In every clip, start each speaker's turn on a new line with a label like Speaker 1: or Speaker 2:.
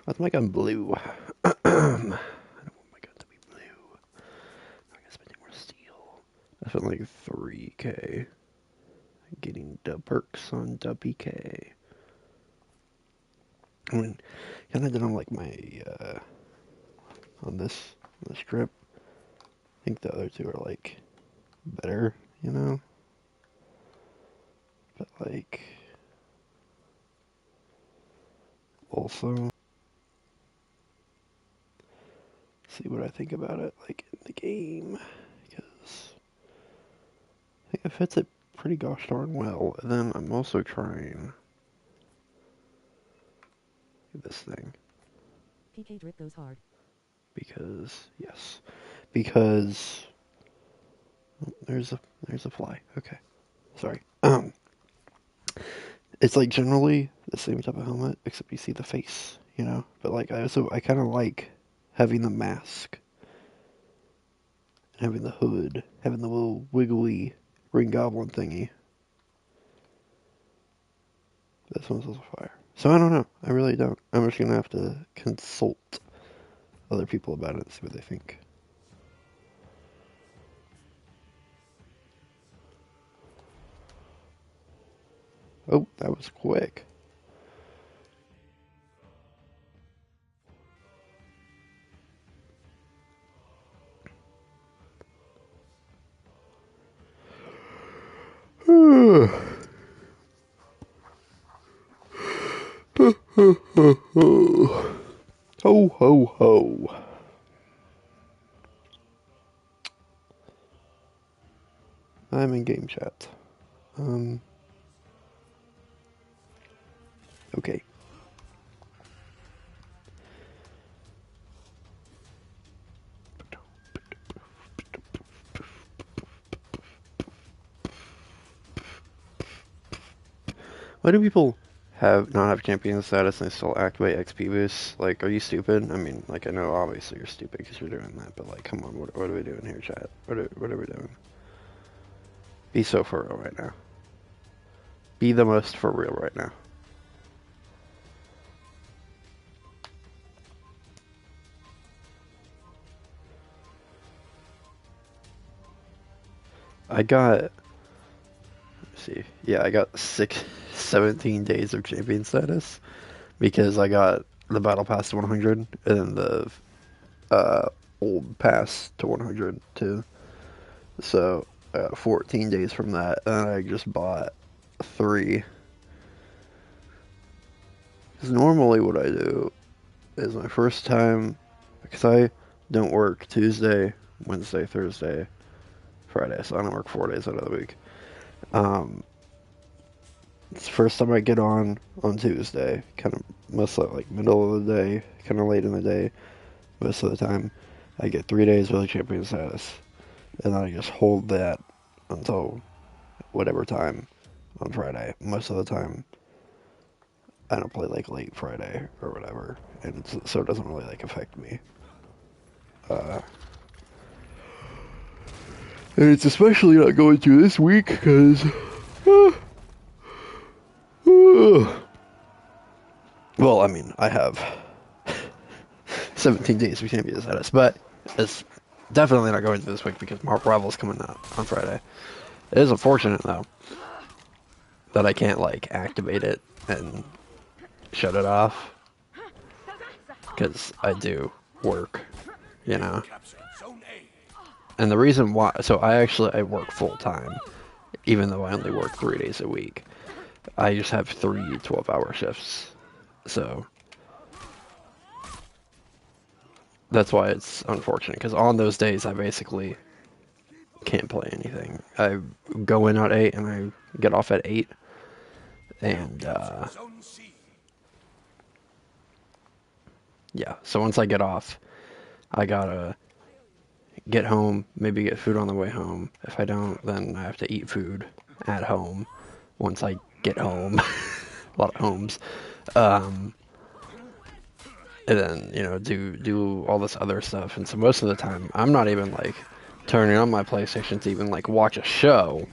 Speaker 1: Let's make them blue. I don't want my gun to be blue. I guess spending more steel. I spent like 3K getting dub perks on WK. I mean, kind of did on like my on this trip. I think the other two are like better, you know. But like also see what I think about it like in the game because I think it fits it pretty gosh darn well. And then I'm also trying this thing.
Speaker 2: PK drip goes hard.
Speaker 1: Because yes, because oh, there's a fly. Okay, sorry. It's like generally the same type of helmet except you see the face, you know. But like I kind of like having the mask, having the hood, having the little wiggly Green Goblin thingy. This one's also fire. So I don't know. I really don't. I'm just gonna have to consult other people about it and see what they think. Oh, that was quick. Ho ho ho. I'm in game chat. Um. Okay. Why do people not have champion status and they still activate XP boosts? Like, are you stupid? I mean, like, I know obviously you're stupid because you're doing that, but like, come on, what are we doing here, chat? What are we doing? Be so for real right now. Be the most for real right now. I got, let's see, yeah, I got 17 days of champion status because I got the battle pass to 100 and then the uh, old pass to 100 too. So 14 days from that, and I just bought 3. Because normally what I do is my first time, because I don't work Tuesday, Wednesday, Thursday, Friday, so I don't work 4 days out of the week. Um, it's the first time I get on Tuesday, kind of most like middle of the day, kind of late in the day, most of the time. I get 3 days with champion status, and then I just hold that until whatever time on Friday. Most of the time, I don't play like late Friday or whatever, and so it doesn't really like affect me. Uh, and it's especially not going to this week because, well, I mean, I have 17 days we can't be status, but it's definitely not going to this week because Mark Rival's coming out on Friday. It is unfortunate though that I can't like activate it and shut it off because I do work, you know. And the reason why, so I work full time, even though I only work 3 days a week. I just have 3 12-hour shifts, so that's why it's unfortunate. Because on those days, I basically can't play anything. I go in at 8 and I get off at 8, and yeah. So once I get off, I gotta get home, maybe get food on the way home. If I don't, then I have to eat food at home, once I get home. A lot of homes. Um, and then, do all this other stuff. And so most of the time, I'm not even like turning on my PlayStation to even like watch a show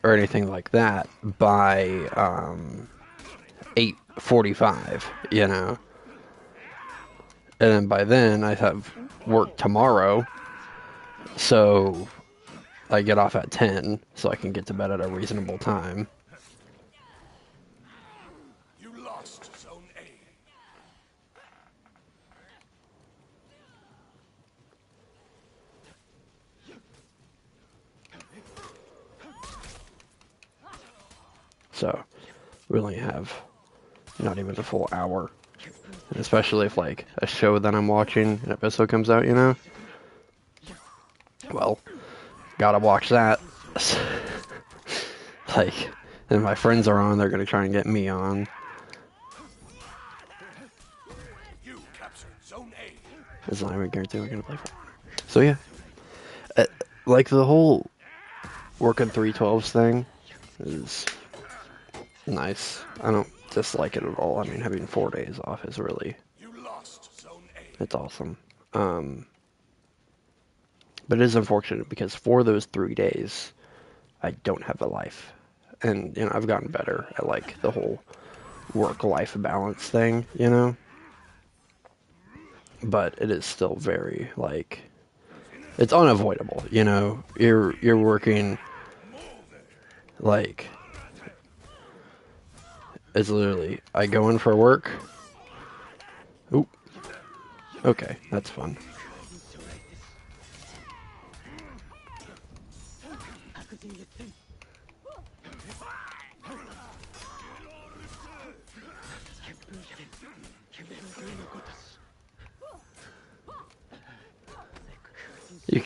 Speaker 1: or anything like that by 8:45, And then by then I have work tomorrow, so I get off at 10 so I can get to bed at a reasonable time.
Speaker 3: You lost Zone A.
Speaker 1: So we only have not even a full hour. Especially if like a show that I'm watching, an episode comes out, Well, gotta watch that. Like, and my friends are on, they're gonna try and get me on.
Speaker 3: You captured Zone A.
Speaker 1: It's not even guaranteed we're gonna play for. So yeah, like the whole working 312s thing is nice. I don't dislike it at all. I mean, having 4 days off is really,
Speaker 3: You lost Zone A.
Speaker 1: it's awesome. But it is unfortunate because for those 3 days, I don't have a life. And, I've gotten better at like the whole work-life balance thing, But it is still very like, it's unavoidable, You're working like, it's literally, I go in for work. Oop. Okay, that's fun.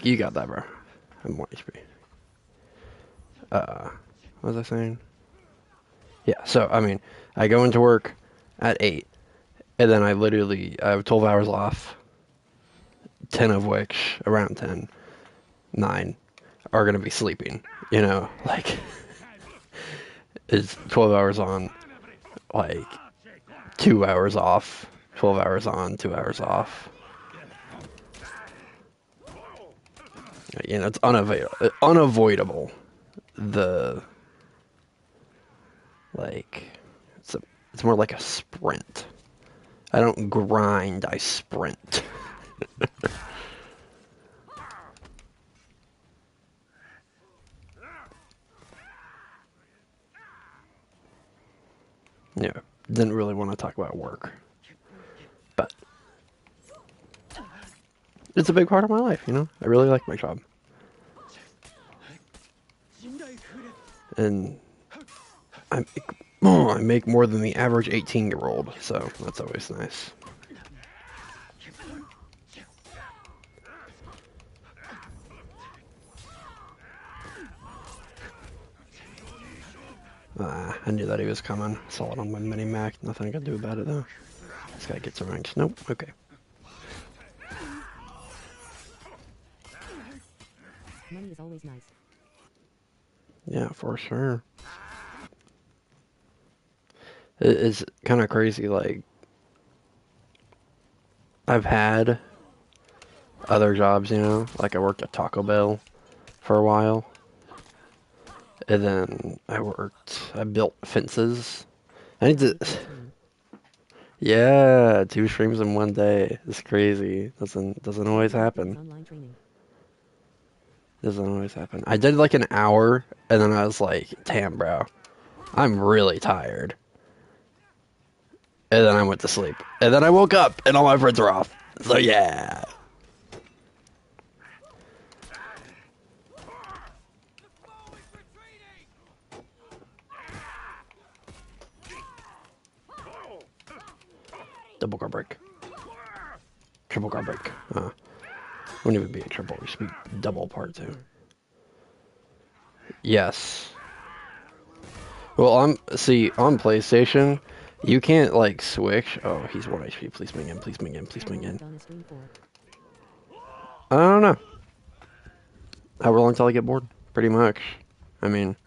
Speaker 1: You got that, bro. I'm 1 HP. What was I saying? Yeah, so, I mean, I go into work at 8, and then I have 12 hours off, 10 of which, around 10, 9, are going to be sleeping, Like, it's 12 hours on, like, 2 hours off, 12 hours on, 2 hours off. It's unavoidable. Like, it's more like a sprint. I don't grind, I sprint. Yeah, didn't really want to talk about work. But it's a big part of my life, I really like my job. And I make more than the average 18-year-old, so that's always nice. I knew that he was coming. Saw it on my mini-Mac. Nothing I could do about it, though. This guy gets a ranks. Nope. Okay.
Speaker 2: Money is always nice.
Speaker 1: Yeah, for sure. It is kind of crazy, like, I've had other jobs, like I worked at Taco Bell for a while. And then I built fences. I need to, yeah, 2 streams in 1 day. It's crazy. Doesn't always happen.
Speaker 2: Online training.
Speaker 1: Doesn't always happen. I did like an hour, and then I was like, damn, bro, I'm really tired. And then I went to sleep. And then I woke up, and all my friends were off. So yeah. Double guard break. Triple guard break. Wouldn't even be a triple. It should be double part 2. Yes. Well, on PlayStation, you can't like switch. Oh, he's 1 HP. Please swing in. Please swing in. Please swing in. I don't know. However long till I get bored. Pretty much. I mean,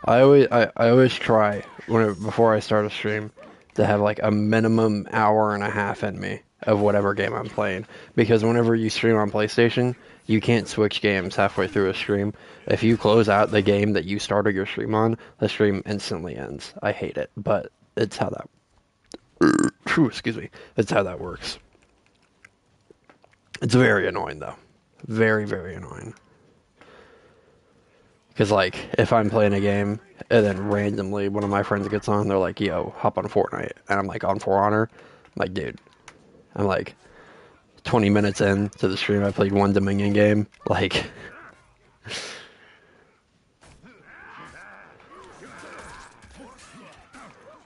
Speaker 1: I always try before I start a stream to have like a minimum hour and a half in me of whatever game I'm playing. Because whenever you stream on PlayStation, you can't switch games halfway through a stream. If you close out the game that you started your stream on, the stream instantly ends. I hate it, but it's how that excuse me. It's how that works. It's very annoying though. Very, very annoying. Because, like, if I'm playing a game and then randomly one of my friends gets on, they're like, yo, hop on Fortnite. And I'm like, on For Honor? I'm like, dude, I'm like 20 minutes in to the stream. I played one Dominion game. Like,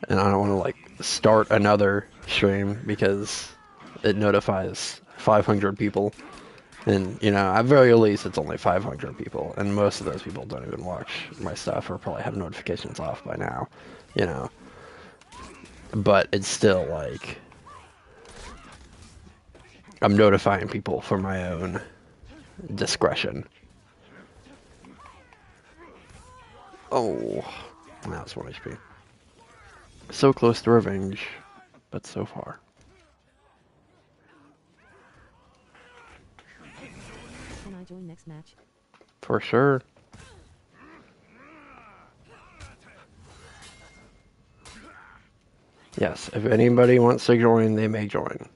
Speaker 1: and I don't want to, like, start another stream because it notifies 500 people. And, you know, at very least, it's only 500 people. And most of those people don't even watch my stuff or probably have notifications off by now, you know. But it's still, like, I'm notifying people for my own discretion. Oh, that was 1 HP. So close to revenge, but so far.
Speaker 2: Can I join next match?
Speaker 1: For sure. Yes, if anybody wants to join, they may join.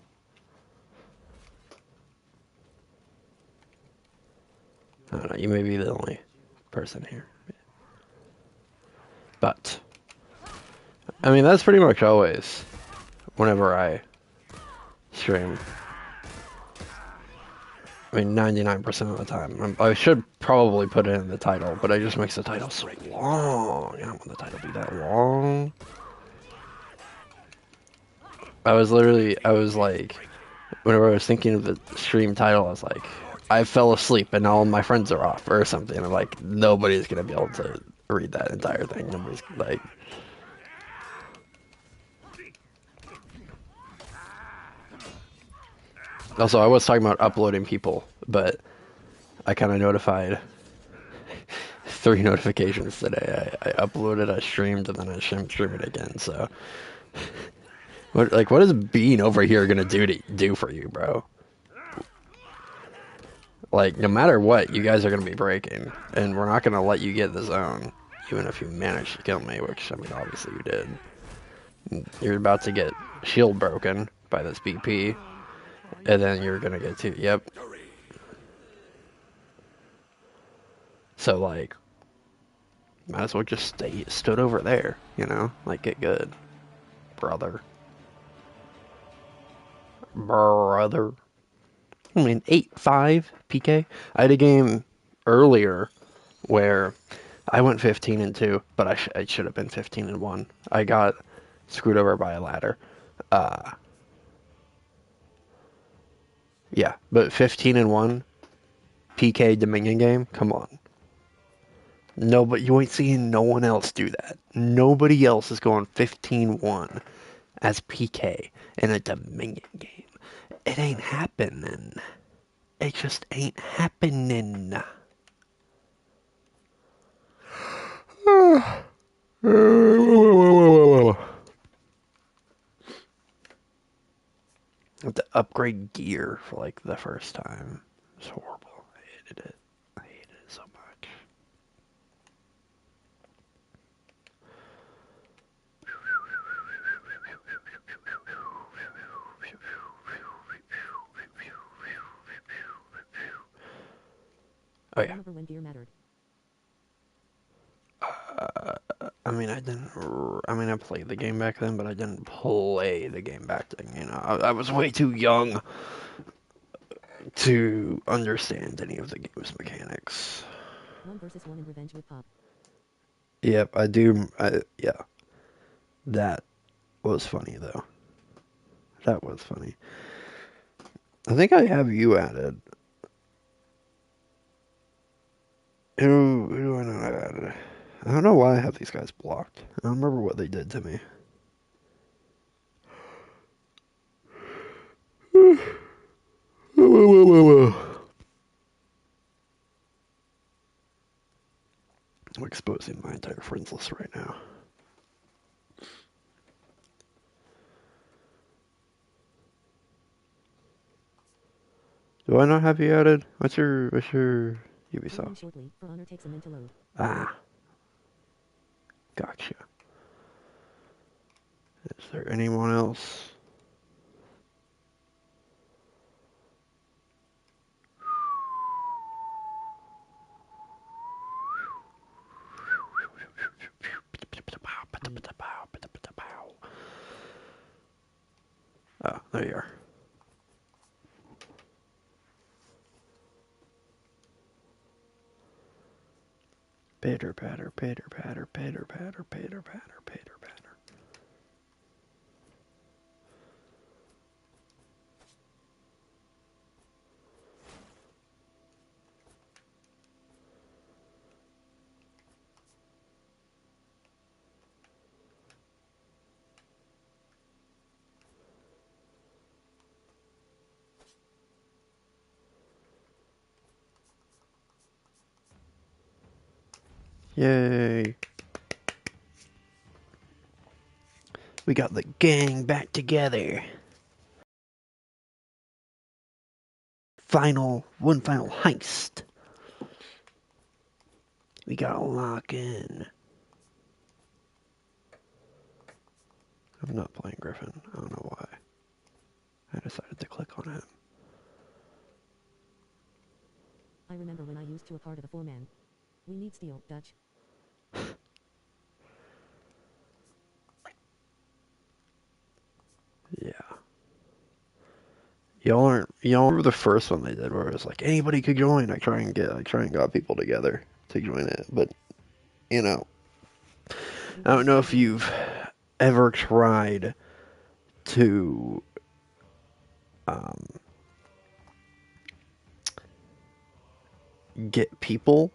Speaker 1: I don't know, you may be the only person here. But, I mean, that's pretty much always whenever I stream. I mean, 99% of the time. I should probably put it in the title, but it just makes the title so long. I don't want the title to be that long. I was like, whenever I was thinking of the stream title, I was like, I fell asleep and all my friends are off or something. I'm like, nobody's gonna be able to read that entire thing. Nobody's like. Also, I was talking about uploading people, but I kind of notified 3 notifications today. I uploaded, I streamed, and then I streamed it again. So, what is Bean over here gonna do for you, bro? Like, no matter what, you guys are gonna be breaking, and we're not gonna let you get the zone, even if you manage to kill me, which I mean, obviously you did. You're about to get shield broken by this BP, and then you're gonna get to yep. So like, might as well just stood over there, you know, like get good, brother. I mean, 8-5 PK. I had a game earlier where I went 15-2, but I should have been 15-1. I got screwed over by a ladder. Yeah, but 15-1 PK Dominion game. Come on. No, but you ain't seeing no one else do that. Nobody else is going 15-1 as PK in a Dominion game. It ain't happening. It just ain't happening. To upgrade gear for like the first time. It's horrible. I hated it. I hated it so much. Oh yeah.
Speaker 2: Remember when gear mattered?
Speaker 1: I mean, I played the game back then, but I didn't play the game back then. You know, I was way too young to understand any of the game's mechanics.
Speaker 2: 1 versus 1 in Revenge with Pop.
Speaker 1: Yep, I do. Yeah, that was funny though. That was funny. I think I have you added. Who do I know I added? I don't know why I have these guys blocked. I don't remember what they did to me. I'm exposing my entire friends list right now. Do I not have you added? What's your
Speaker 2: Loading
Speaker 1: Ubisoft?
Speaker 2: shortly. For Honor takes a minute to load.
Speaker 1: Ah, gotcha. Is there anyone else? Oh, there you are. Pitter patter, pitter patter, pitter patter, pitter patter, pitter patter. Yay. We got the gang back together. One final heist. We gotta lock in. I'm not playing Griffin. I don't know why. I decided to click on him.
Speaker 2: I remember when I used to a part of the four-man. We need steel, Dutch.
Speaker 1: Yeah. Y'all remember the first one they did where it was like anybody could join. I try and got people together to join it, but you know, I don't know if you've ever tried to get people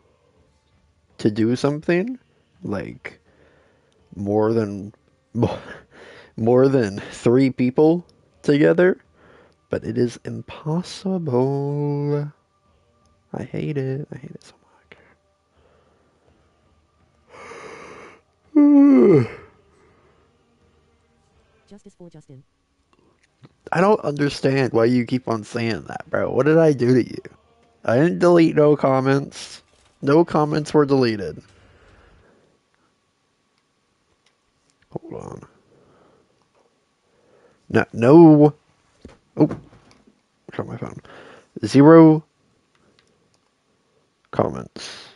Speaker 1: to do something like more than more than 3 people together, but it is impossible. I hate it. I hate it so much.
Speaker 2: Justice for Justin.
Speaker 1: I don't understand why you keep on saying that, bro. What did I do to you? I didn't delete no comments. No comments were deleted. Hold on. No. Oh, drop my phone. 0 comments.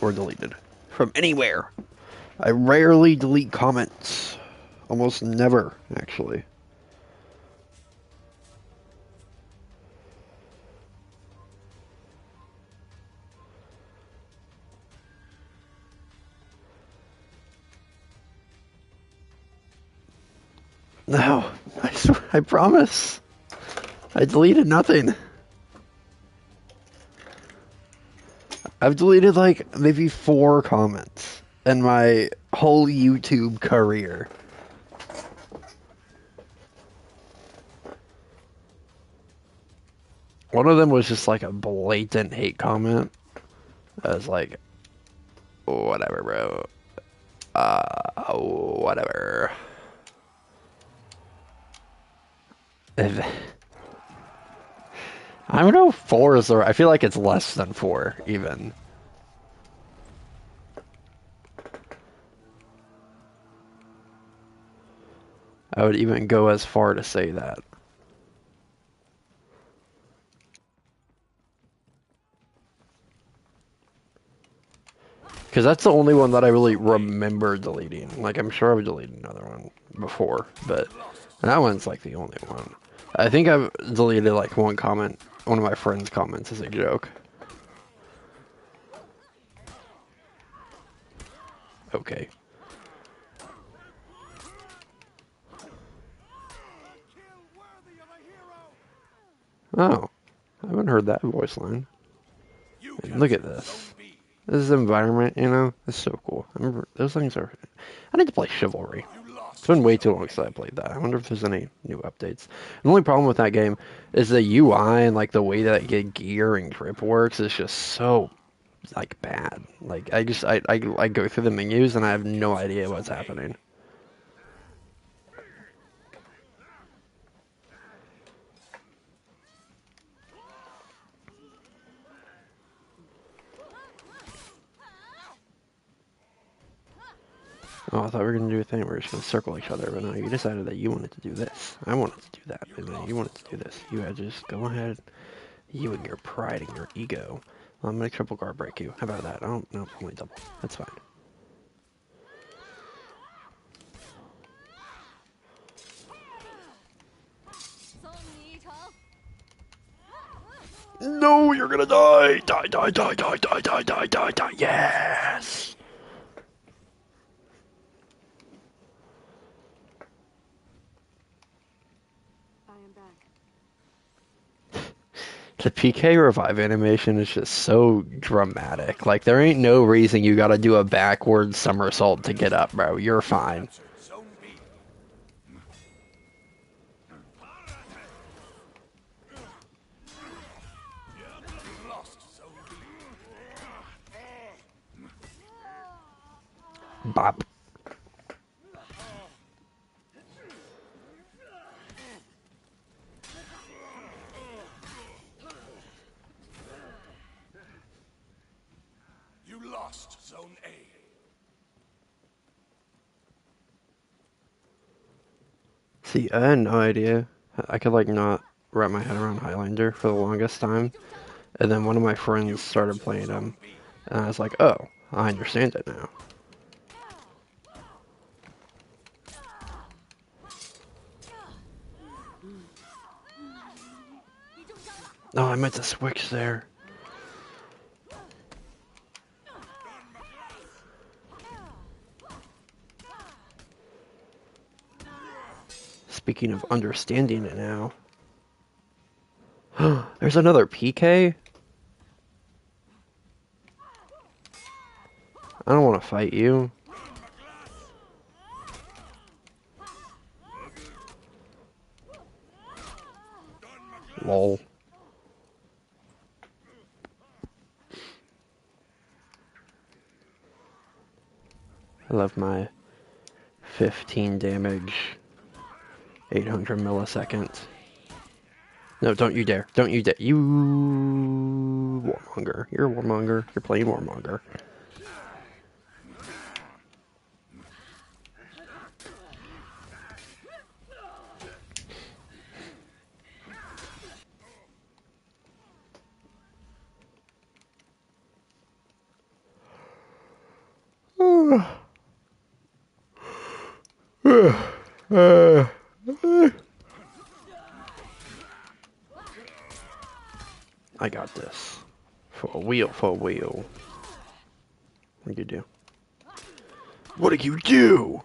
Speaker 1: Were deleted from anywhere. I rarely delete comments. Almost never, actually. No, I promise. I deleted nothing. I've deleted like maybe 4 comments in my whole YouTube career. One of them was just like a blatant hate comment. I was like, whatever, bro. Whatever. I don't know if 4 is the right. I feel like it's less than 4, even. I would even go as far to say that. Because that's the only one that I really remember deleting. Like, I'm sure I've deleted another one before, but that one's like the only one. I think I've deleted like one comment, one of my friends' comments as a joke. Okay. Oh, I haven't heard that voice line. And look at this. This environment, you know, it's so cool. I remember those things are. I need to play Chivalry. been way too long since I played that. I wonder if there's any new updates. The only problem with that game is the UI and like the way that gear and grip works is just so like bad. Like I go through the menus and I have no idea what's happening. Oh, I thought we were going to do a thing where we're just going to circle each other, but no, you decided that you wanted to do this. I wanted to do that, and then you wanted to do this. You had to just go ahead, you and your pride and your ego. Well, I'm going to triple guard break you. How about that? Oh, no, only double. That's fine. No, you're going to die! Die, die, die, die, die, die, die, die, die, yes! The PK revive animation is just so dramatic. Like, there ain't no reason you gotta do a backward somersault to get up, bro. You're fine.
Speaker 3: Zone B. You lost Zone B.
Speaker 1: Bop.
Speaker 3: You lost Zone A.
Speaker 1: See, I had no idea. I could, like, not wrap my head around Highlander for the longest time. And then one of my friends started playing him. And I was like, oh, I understand it now. Oh, I meant to switch there. Speaking of understanding it now. There's another PK? I don't want to fight you. Lol. I love my 15 damage, 800 milliseconds. No, don't you dare. Don't you dare. You warmonger. You're a warmonger. You're playing warmonger. I got this. For a wheel, for a wheel. What do you do? What do you do?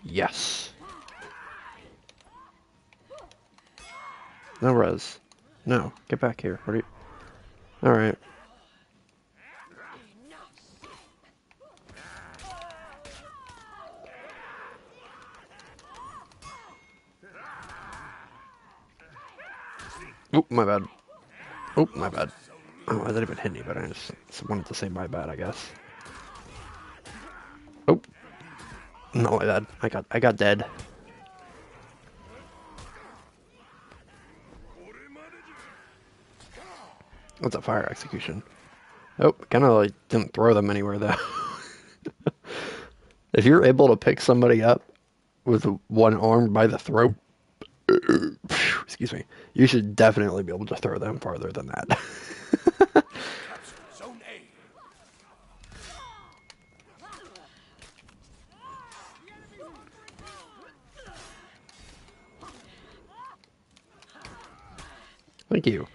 Speaker 1: Yes. No res. No, get back here. What are you? Alright. Oh, my bad. Oh, my bad. Oh, I didn't even hit me, but I just wanted to say my bad, I guess. Oh. No, my bad. I got dead. What's a fire execution? Oh, kind of like didn't throw them anywhere though. If you're able to pick somebody up with one arm by the throat, excuse me, you should definitely be able to throw them farther than that.
Speaker 3: Zone A.
Speaker 1: Thank you.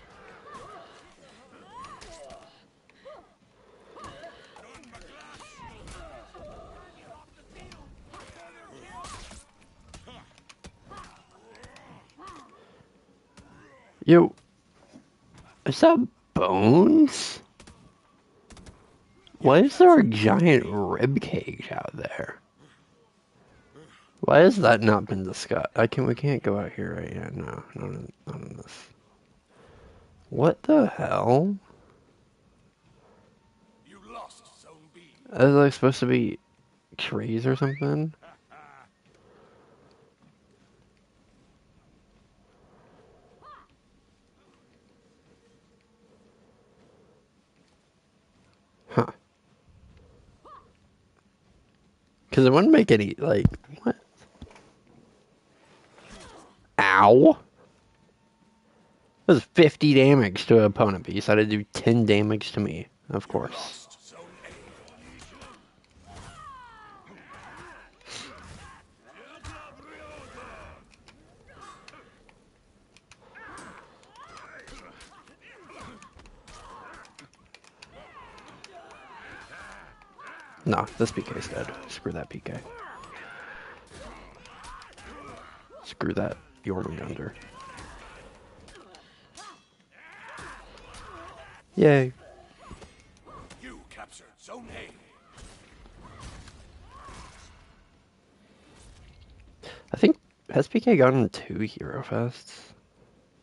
Speaker 1: Yo, is that Bones? Why is there a giant rib cage out there? Why has that not been discussed? We can't go out here right yet. No, none of this. What the hell?
Speaker 3: You lost Zone B.
Speaker 1: Is like supposed to be trees or something? Huh. Because it wouldn't make any, like, what? Ow! That was 50 damage to an opponent, but you decided to do 10 damage to me. Of course.
Speaker 3: Lost Zone A.
Speaker 1: No, this PK's dead. Screw that PK. Screw that Jormungandr. Yay.
Speaker 3: You captured Zone A.
Speaker 1: I think, has PK gotten 2 Hero Fests?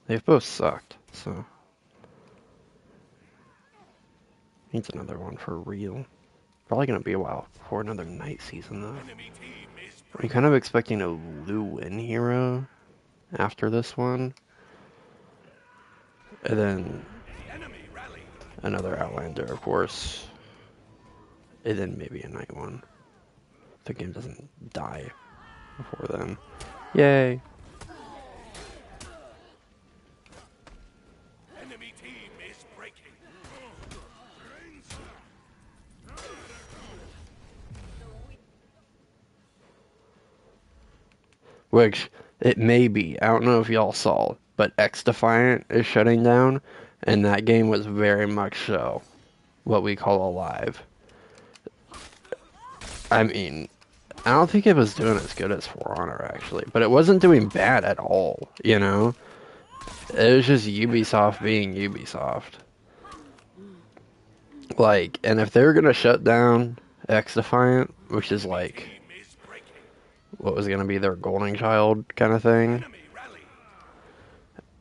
Speaker 1: They've both sucked, so. Needs another one for real. Probably gonna be a while before another night season, though.
Speaker 3: Enemy team is
Speaker 1: I'm kind of expecting a Lewin hero after this one. And then
Speaker 3: enemy rally.
Speaker 1: another Outlander, of course. And then maybe a night one. If the game doesn't die before then. Yay!
Speaker 3: Enemy team is breaking.
Speaker 1: Which, it may be. I don't know if y'all saw, but X Defiant is shutting down, and that game was very much so what we call alive. I mean, I don't think it was doing as good as For Honor, actually, but it wasn't doing bad at all, you know? It was just Ubisoft being Ubisoft. Like, and if they're gonna shut down X Defiant, which is like,
Speaker 3: Team is breaking.
Speaker 1: what was gonna be their golden child kind of thing,
Speaker 3: Enemy rally.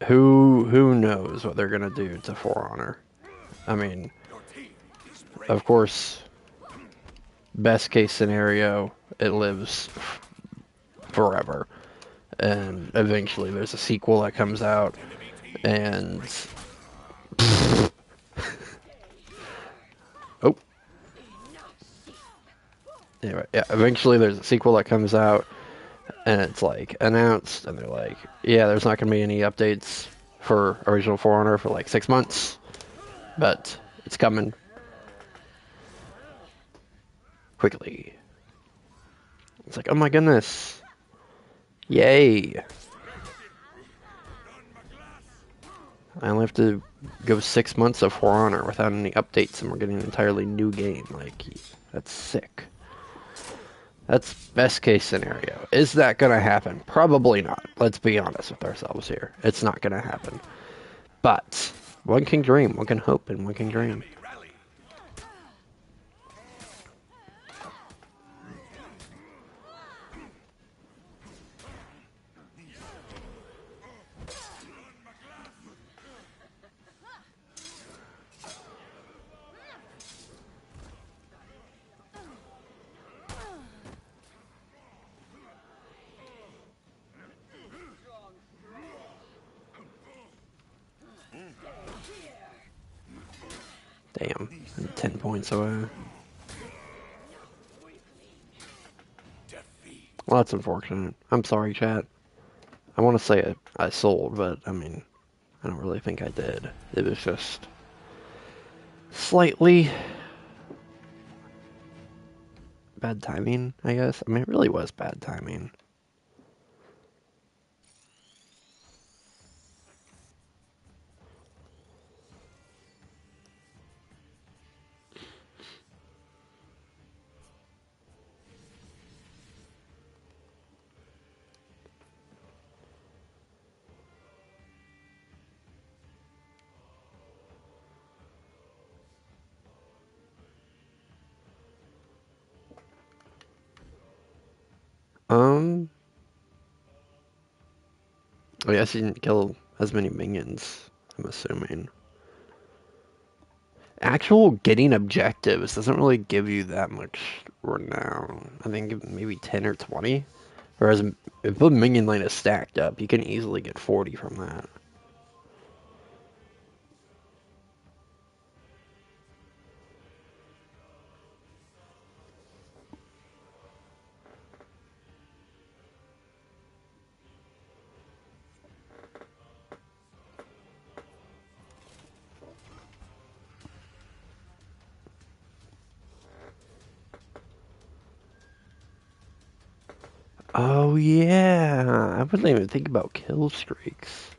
Speaker 1: who knows what they're gonna do to For Honor? I mean,
Speaker 3: Your team is breaking.
Speaker 1: of course, best case scenario, it lives forever, and eventually there's a sequel that comes out, and oh, anyway, yeah, eventually there's a sequel that comes out, and it's like announced, and they're like, yeah, there's not gonna be any updates for original For Honor for like 6 months, but it's coming quickly. It's like, oh my goodness, yay! I only have to go 6 months of For Honor without any updates, and we're getting an entirely new game. Like, that's sick. That's best case scenario. Is that gonna happen? Probably not. Let's be honest with ourselves here. It's not gonna happen. But one can dream, one can hope, and one can dream.
Speaker 3: Enemy rally.
Speaker 1: Damn, I'm 10 points away.
Speaker 3: Defeat.
Speaker 1: Well, that's unfortunate. I'm sorry, chat. I want to say I sold, but I mean, I don't really think I did. It was just slightly bad timing, I guess. I mean, it really was bad timing. I guess he didn't kill as many minions, I'm assuming. Actual getting objectives doesn't really give you that much renown. I think maybe 10 or 20. Whereas if the minion line is stacked up, you can easily get 40 from that. Oh yeah, I wouldn't even think about kill streaks.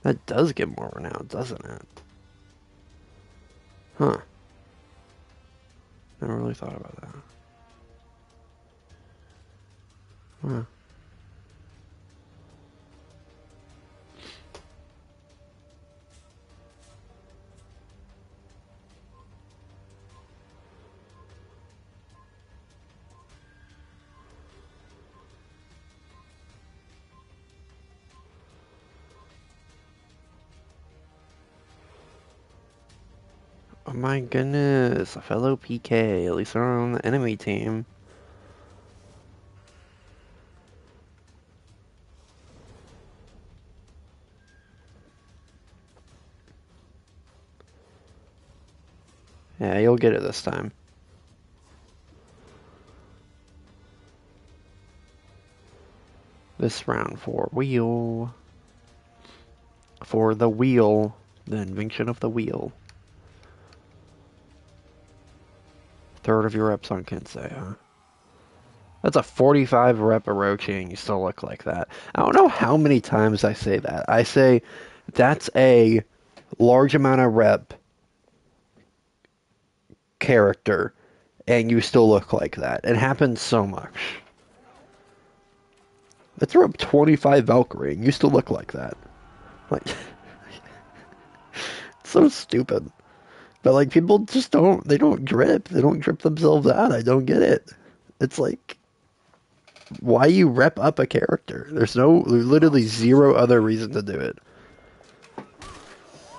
Speaker 1: That does get more renown, doesn't it? Huh. Never really thought about that. Huh. Oh my goodness, a fellow PK. At least they're on the enemy team. Yeah, you'll get it this time. This round for wheel. For the wheel. The invention of the wheel. Third of your reps on Kensei, huh? That's a 45 rep Orochi and you still look like that. I don't know how many times I say that. I say that's a large amount of rep character and you still look like that. It happens so much. That's rep 25 Valkyrie and you still look like that. Like, it's so stupid. But like people just they don't drip. They don't drip themselves out. I don't get it. It's like, why you rep up a character? There's literally zero other reason to do it.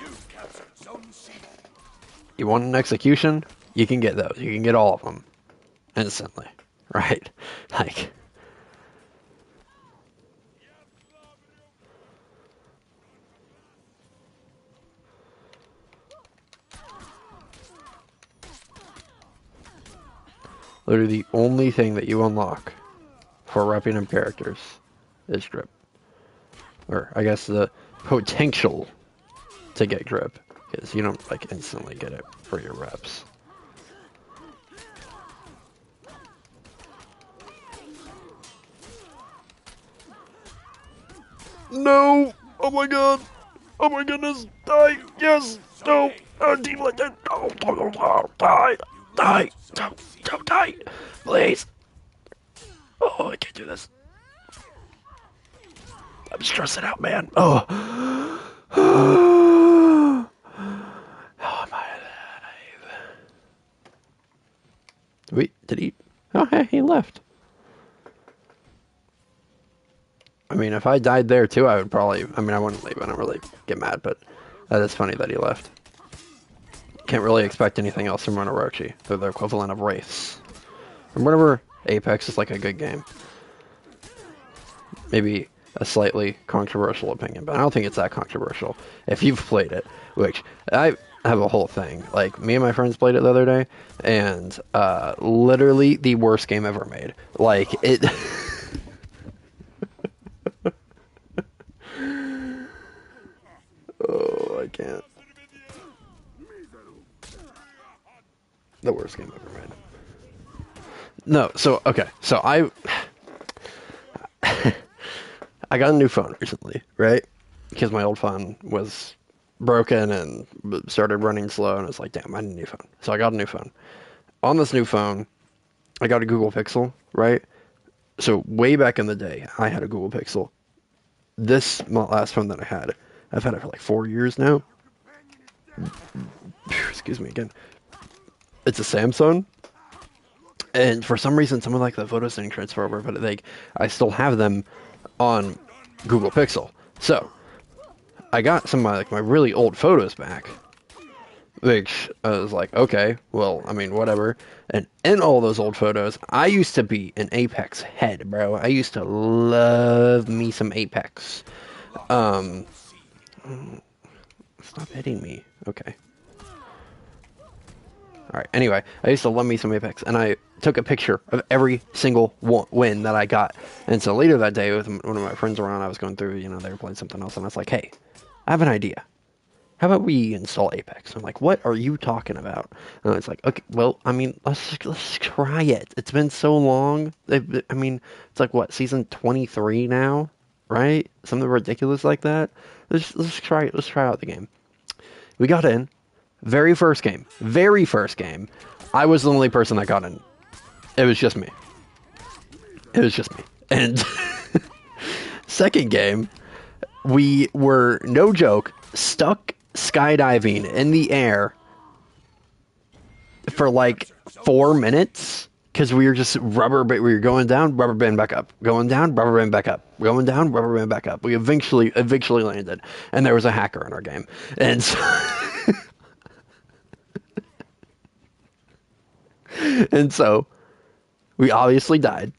Speaker 3: You've captured Zone C.
Speaker 1: You want an execution? You can get those. You can get all of them instantly, right? Like, literally the only thing that you unlock for repping up characters is drip. Or, I guess the potential to get drip, because you don't, like, instantly get it for your reps. No! Oh my god! Oh my goodness! Die! Yes! No! Team Legend! Oh, die! Die! Don't die! Please! Oh, I can't do this. I'm stressing out, man. Oh. How am I alive? Wait, did he? Oh, hey, he left. I mean, if I died there too, I would probably. I mean, I wouldn't leave. I don't really get mad, but that is funny that he left. Can't really expect anything else from Orochi. They're the equivalent of Wraiths. And whenever Apex is like a good game. Maybe a slightly controversial opinion, but I don't think it's that controversial. If you've played it, which I have a whole thing. Like, me and my friends played it the other day, and literally the worst game ever made. Like, it... Oh, I can't. The worst game ever made. No, so, okay, so I got a new phone recently, right? Because my old phone was broken and started running slow, and I was like, damn, I need a new phone. So I got a new phone. On this new phone, I got a Google Pixel, right? So way back in the day, I had a Google Pixel. This last phone that I've had it for like 4 years now. Excuse me again. It's a Samsung, And for some reason, some of like the photos didn't transfer over, but like I still have them on Google Pixel. So I got some of my really old photos back, which I was like, okay, well, I mean, whatever. And in all those old photos, I used to be an Apex head, bro. I used to love me some Apex. Um, Stop hitting me. Okay. Alright, anyway, I used to love me some Apex, and I took a picture of every single win that I got. And so later that day, with one of my friends around, I was going through, they were playing something else, and I was like, hey, I have an idea. How about we install Apex? I'm like, what are you talking about? And it's like, okay, well, I mean, let's try it. It's been so long. I mean, it's like, what, season 23 now? Right? Something ridiculous like that. Let's try it. Let's try out the game. We got in. Very first game. I was the only person that got in. It was just me. And second game, we were, no joke, stuck skydiving in the air for like 4 minutes because we were just we were going down, rubber band back up, going down, rubber band back up, going down, rubber band back up. We eventually landed, and there was a hacker in our game, and so and so we obviously died.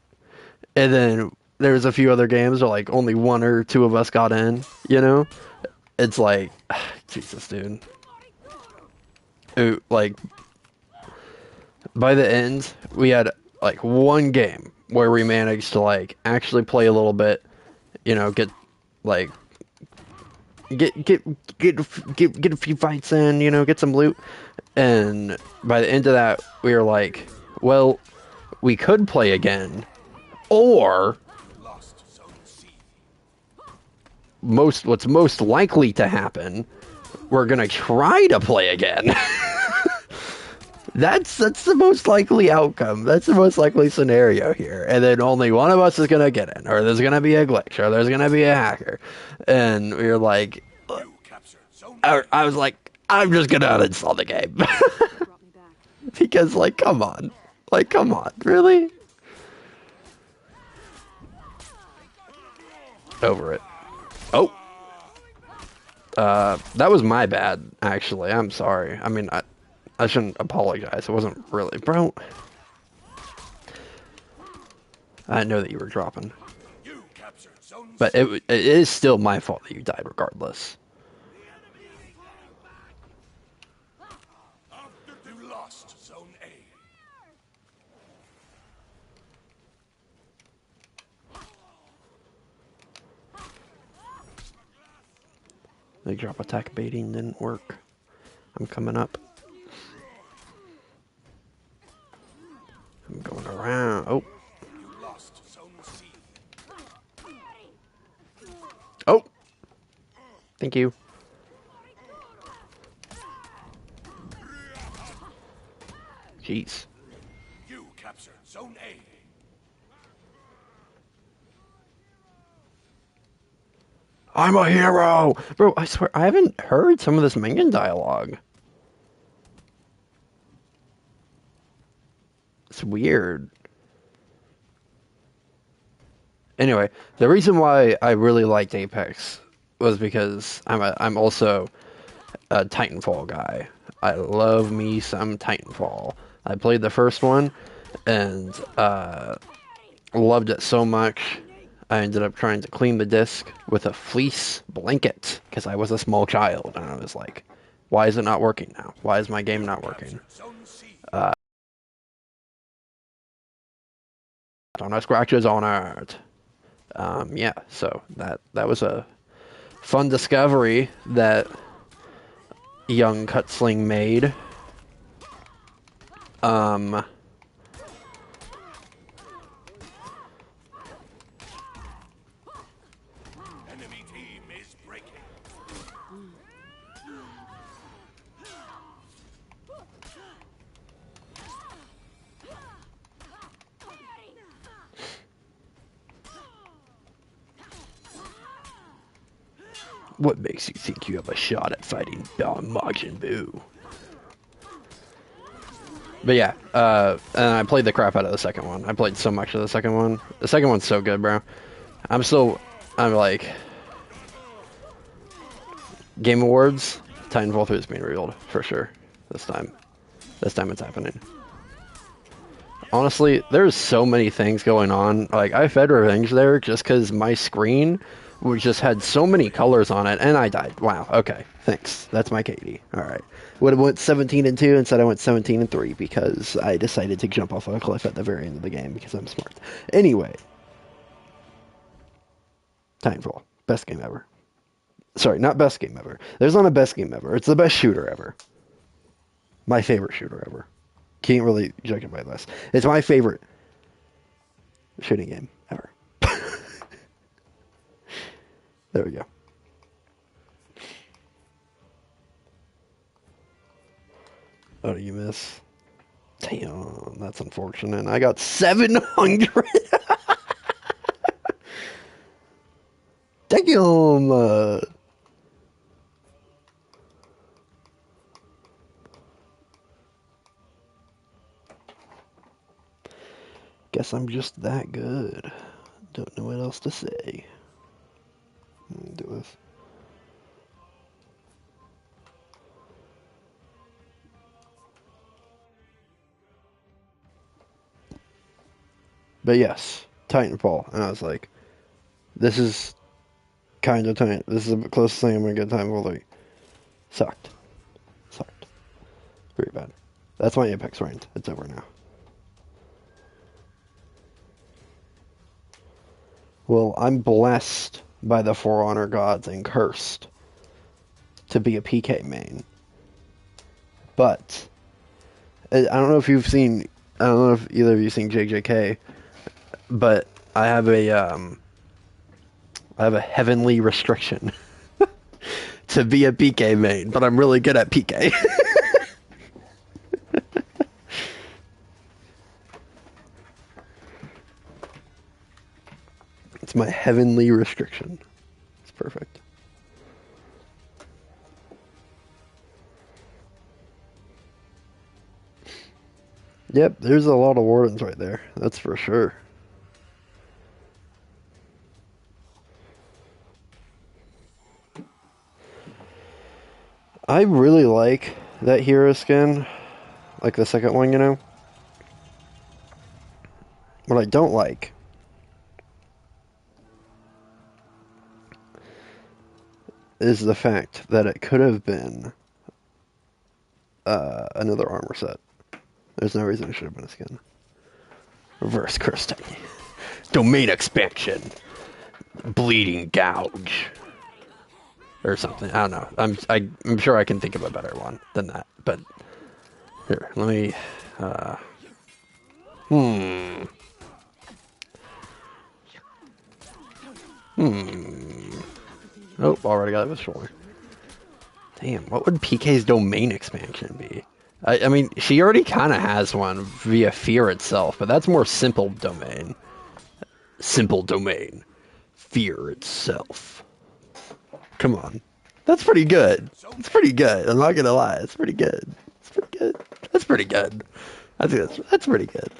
Speaker 1: And then there was a few other games where like only one or two of us got in, It's like, Jesus, dude. Like, by the end, we had like one game where we managed to like actually play a little bit, get like get a few fights in, get some loot. And by the end of that, we were like, well, we could play again, or what's most likely to happen, we're gonna try to play again. That's the most likely outcome. That's the most likely scenario here. And then only one of us is gonna get in, or there's gonna be a glitch, or there's gonna be a hacker. And we were like, I was like, I'm just gonna uninstall the game. Because like, come on, really? Over it. Oh. That was my bad, actually. I'm sorry. I mean, I shouldn't apologize. It wasn't really, bro. I didn't know that you were dropping. But it is still my fault that you died regardless.
Speaker 3: You lost Zone A.
Speaker 1: The drop attack baiting didn't work. I'm coming up. I'm going around. Oh.
Speaker 3: You lost Zone C.
Speaker 1: Oh. Thank you. Jeez.
Speaker 3: You captured Zone A.
Speaker 1: I'm a hero! Bro, I swear, I haven't heard some of this Mengen dialogue. It's weird. Anyway, the reason why I really liked Apex was because I'm also a Titanfall guy. I love me some Titanfall. I played the first one and loved it so much. I ended up trying to clean the disc with a fleece blanket because I was a small child and I was like, why is it not working now? Why is my game not working? No scratches on it. Yeah, so that was a fun discovery that young Cutsling made.
Speaker 3: Enemy team is breaking.
Speaker 1: What makes you think you have a shot at fighting Majin Buu? But yeah, and I played the crap out of the second one. I played so much of the second one. The second one's so good, bro. I'm like, Game Awards, Titanfall 3 is being revealed for sure this time. This time it's happening. Honestly, there's so many things going on. Like, I fed revenge there just because my screen just had so many colors on it, and I died. Wow, okay, thanks. That's my KD. Alright. Would have went 17 and 2, instead I went 17 and 3 because I decided to jump off a cliff at the very end of the game because I'm smart. Anyway. Titanfall. Best game ever. Sorry, not best game ever. There's not a best game ever. It's the best shooter ever. My favorite shooter ever. Can't really judge it by this. It's my favorite shooting game ever. There we go. Oh, you miss? Damn, that's unfortunate. I got 700. Damn. Guess I'm just that good. Don't know what else to say. Do this. But yes, Titanfall. And I was like, this is kind of Titan. This is the closest thing I'm going to get Titanfall 3. Sucked. Sucked. Very bad. That's my Apex rant. It's over now. Well, I'm blessed by the For Honor gods and cursed to be a PK main. But I don't know if you've seen. I don't know if either of you seen JJK, but I have a heavenly restriction to be a PK main, but I'm really good at PK. It's my heavenly restriction. It's perfect. Yep, there's a lot of wardens right there. That's for sure. I really like that hero skin. Like the second one, you know? What I don't like is the fact that it could have been another armor set. There's no reason it should have been a skin. Reverse curse technique. Domain expansion. Bleeding gouge. Or something. I don't know. I'm sure I can think of a better one than that. But here, let me Oh, already got it with shoulder. Damn, what would PK's domain expansion be? I mean, she already kind of has one via Fear itself, but that's more simple domain. Simple domain. Fear itself. Come on. That's pretty good. It's pretty good. I'm not gonna lie. It's pretty good. It's pretty good. That's pretty good. I think that's pretty good.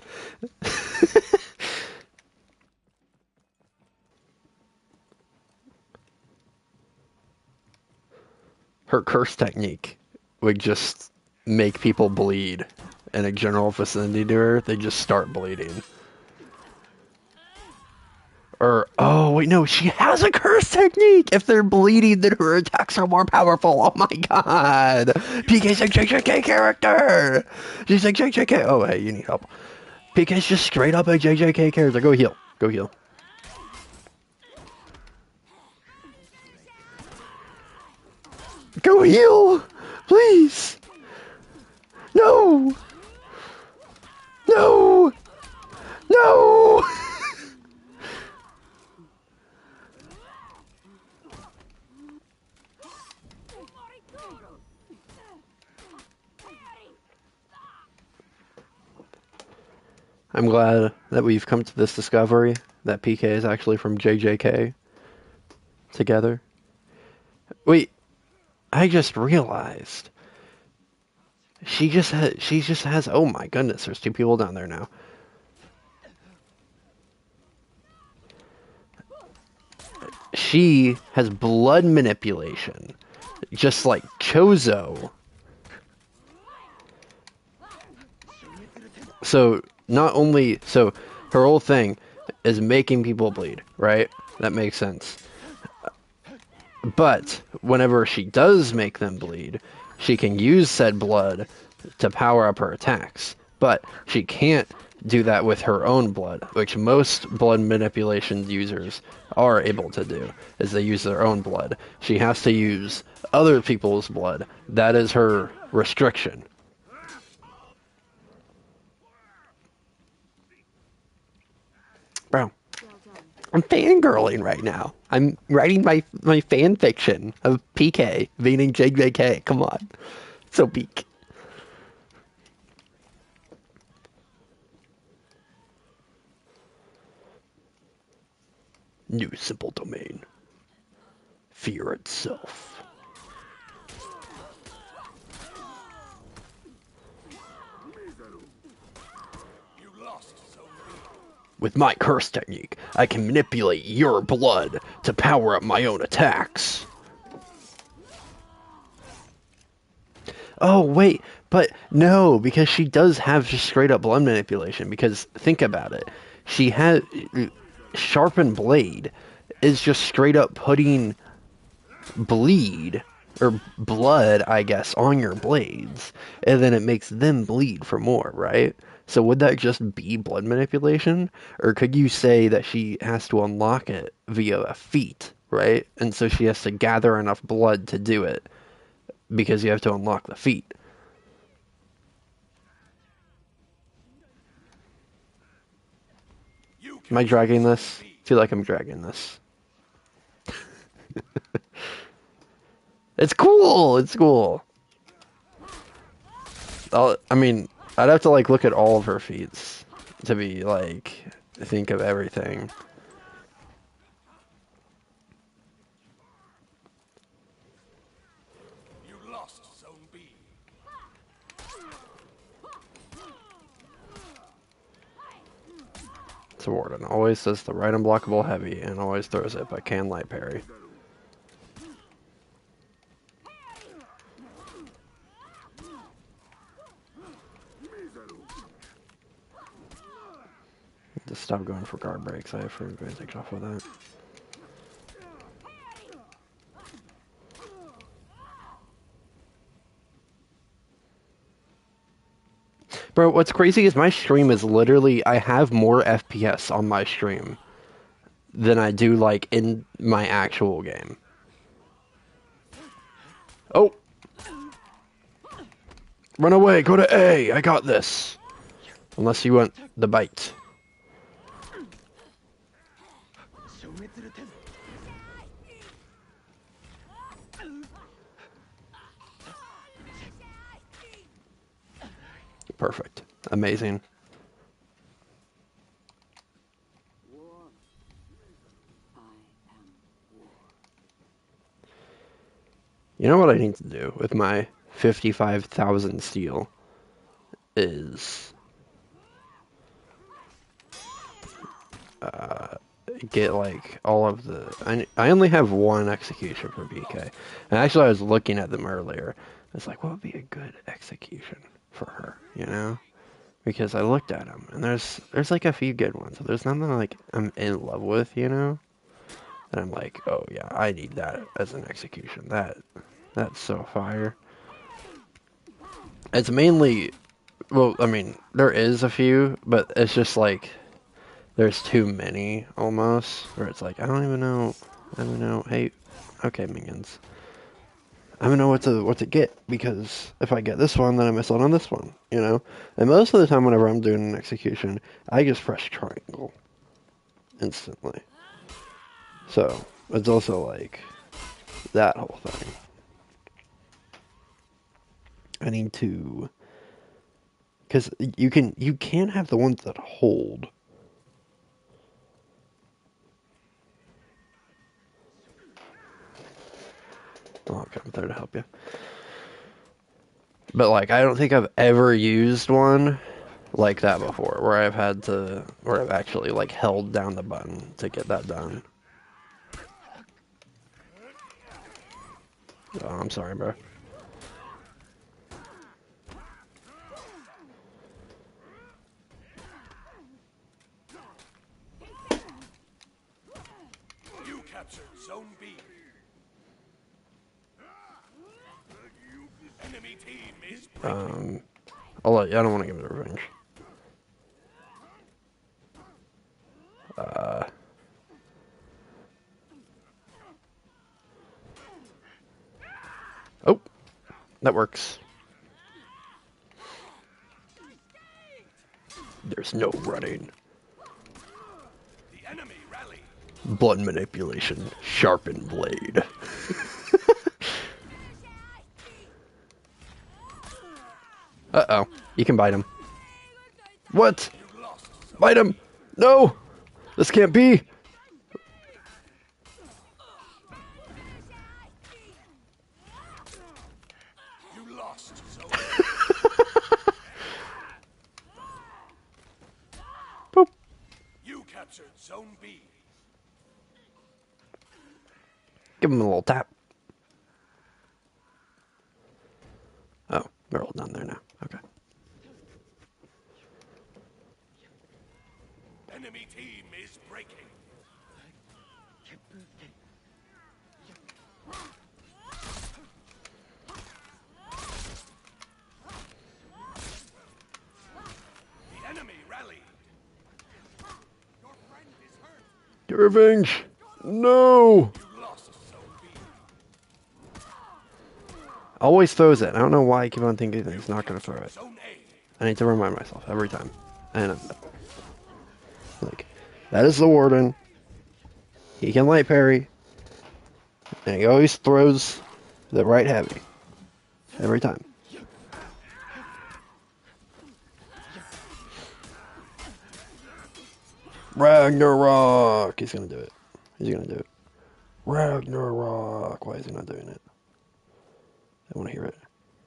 Speaker 1: Her curse technique would just make people bleed in a general vicinity to her. They just start bleeding. Or, oh, wait, no, she has a curse technique! If they're bleeding, then her attacks are more powerful. Oh my god! PK's a JJK character! She's like JJK. Oh, hey, you need help. PK's just straight up a JJK character. Go heal. Go heal. Go heal! Please! No! No! No! I'm glad that we've come to this discovery that PK is actually from JJK together. Wait, I just realized she just has, oh my goodness, there's two people down there now. She has blood manipulation, just like Chozo. So not only so her whole thing is making people bleed, right? That makes sense. But whenever she does make them bleed, she can use said blood to power up her attacks. But she can't do that with her own blood, which most blood manipulation users are able to do, is they use their own blood. She has to use other people's blood. That is her restriction. Bro, I'm fangirling right now. I'm writing my fan fiction of PK, meaning JJK. Come on. So peak. New simple domain. Fear itself.
Speaker 3: You lost Zone B.
Speaker 1: With my curse technique, I can manipulate your blood to power up my own attacks. Oh, wait, but no, because she does have just straight up blood manipulation. Because think about it. She has. Sharpened Blade is just straight up putting bleed, or blood, I guess, on your blades, and then it makes them bleed for more, right? So would that just be blood manipulation? Or could you say that she has to unlock it via a feat, right? And so she has to gather enough blood to do it because you have to unlock the feat.
Speaker 3: You
Speaker 1: Am I
Speaker 3: captured
Speaker 1: dragging
Speaker 3: Zone
Speaker 1: this?
Speaker 3: B.
Speaker 1: I feel like I'm dragging this. It's cool. It's cool. I mean, I'd have to like look at all of her feats to be like think of everything.
Speaker 3: You lost Zone B.
Speaker 1: It's Warden. Always does the right unblockable heavy and always throws it, but can light parry. Just stop going for guard breaks. I have free advantage off of that. Bro, what's crazy is my stream is literally, I have more FPS on my stream than I do like in my actual game. Oh! Run away, go to A, I got this. Unless you want the bite. Perfect. Amazing. You know what I need to do with my 55,000 steel is get like all of the. I only have one execution for BK, and actually I was looking at them earlier. It's like, what would be a good execution for her, you know? Because I looked at them, and there's like a few good ones. There's nothing like I'm in love with, you know? And I'm like, oh yeah, I need that as an execution. That's so fire. It's mainly, well, I mean, there is a few, but it's just like there's too many almost. Where it's like I don't even know. I don't know. Hey, okay, minions. I don't know what to get because if I get this one, then I miss out on this one. You know. And most of the time, whenever I'm doing an execution, I just press triangle instantly. So it's also like that whole thing. I need to, because you can't have the ones that hold. Oh, okay, I'm there to help you. But like, I don't think I've ever used one like that before, where I've actually like held down the button to get that done. Oh, I'm sorry, bro.
Speaker 3: You captured Zone B. Enemy team is breaking.
Speaker 1: I'll let you. I don't want to give it revenge. Oh, that works. There's no running.
Speaker 3: The enemy rally.
Speaker 1: Blood manipulation. Sharpened blade. Uh-oh. You can bite him. What?
Speaker 3: You lost.
Speaker 1: Bite him! No! This can't be!
Speaker 3: You lost Zone
Speaker 1: Boop.
Speaker 3: You captured Zone B.
Speaker 1: Give him a little tap. Oh, they're all down there now. Okay.
Speaker 3: Enemy team is breaking. The enemy rallied. Your friend is hurt.
Speaker 1: Get revenge! No!
Speaker 3: You lost Zone B.
Speaker 1: Always throws it. I don't know why I keep on thinking that he's not going to throw it.
Speaker 3: Zone A.
Speaker 1: I need to remind myself every time. And like, that is the warden. He can light parry. And he always throws the right heavy. Every time. Ragnarok! He's gonna do it. He's gonna do it. Ragnarok! Why is he not doing it? I want to hear it.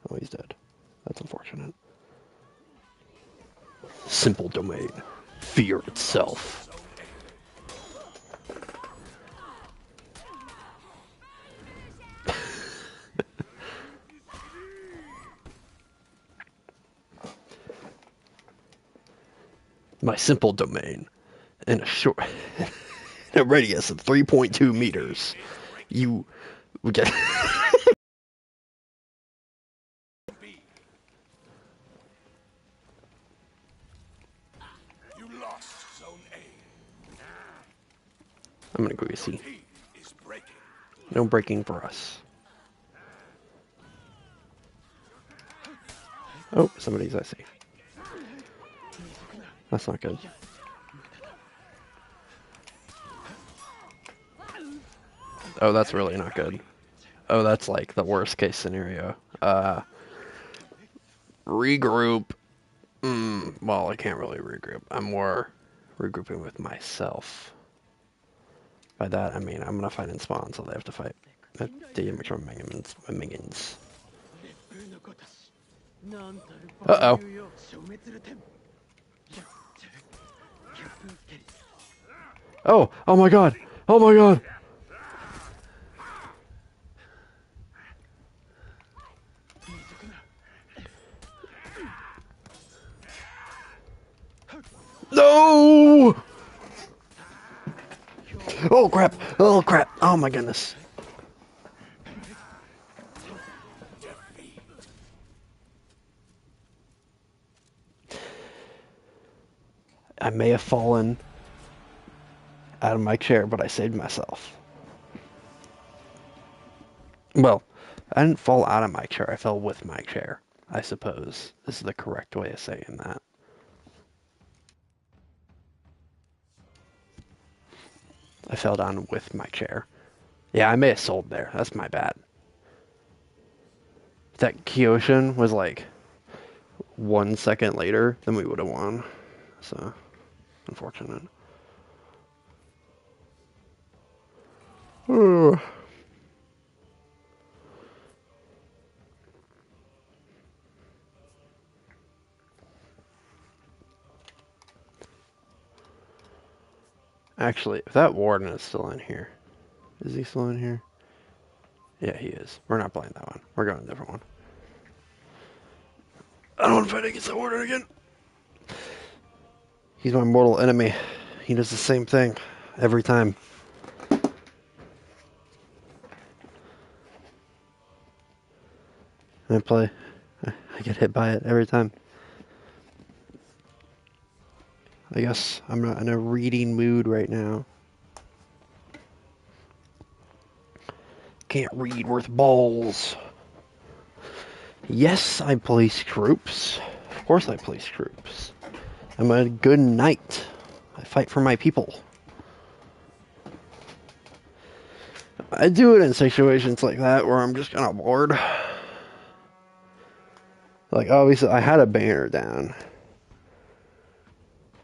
Speaker 1: Oh, he's dead. That's unfortunate. Simple domain. Fear itself. My simple domain. In a short... in a radius of 3.2 meters. You... would get...
Speaker 3: B. You lost Zone A.
Speaker 1: I'm gonna go see.
Speaker 3: Team is breaking.
Speaker 1: No breaking for us. Oh, somebody's I see. That's not good. Oh, that's really not good. Oh, that's like the worst case scenario. Regroup. Well, I can't really regroup. I'm more regrouping with myself. By that, I mean I'm gonna fight in spawn, so they have to fight the immature minions. Uh-oh. Oh my god! Oh my god! No! Oh crap! Oh crap! Oh my goodness! I may have fallen out of my chair, but I saved myself. Well, I didn't fall out of my chair, I fell with my chair, I suppose, is the correct way of saying that. I fell down with my chair. Yeah, I may have sold there. That's my bad. If that Kyoshin was like 1 second later, then we would have won. So, unfortunate. Actually, if that warden is still in here. Is he still in here? Yeah, he is. We're not playing that one. We're going a different one. I don't want to fight against that warden again. He's my mortal enemy. He does the same thing every time. I play. I get hit by it every time. I guess I'm not in a reading mood right now. Can't read worth balls. Yes, I place troops. Of course I place troops. I'm a good knight. I fight for my people. I do it in situations like that where I'm just kind of bored. Like, obviously, I had a banner down.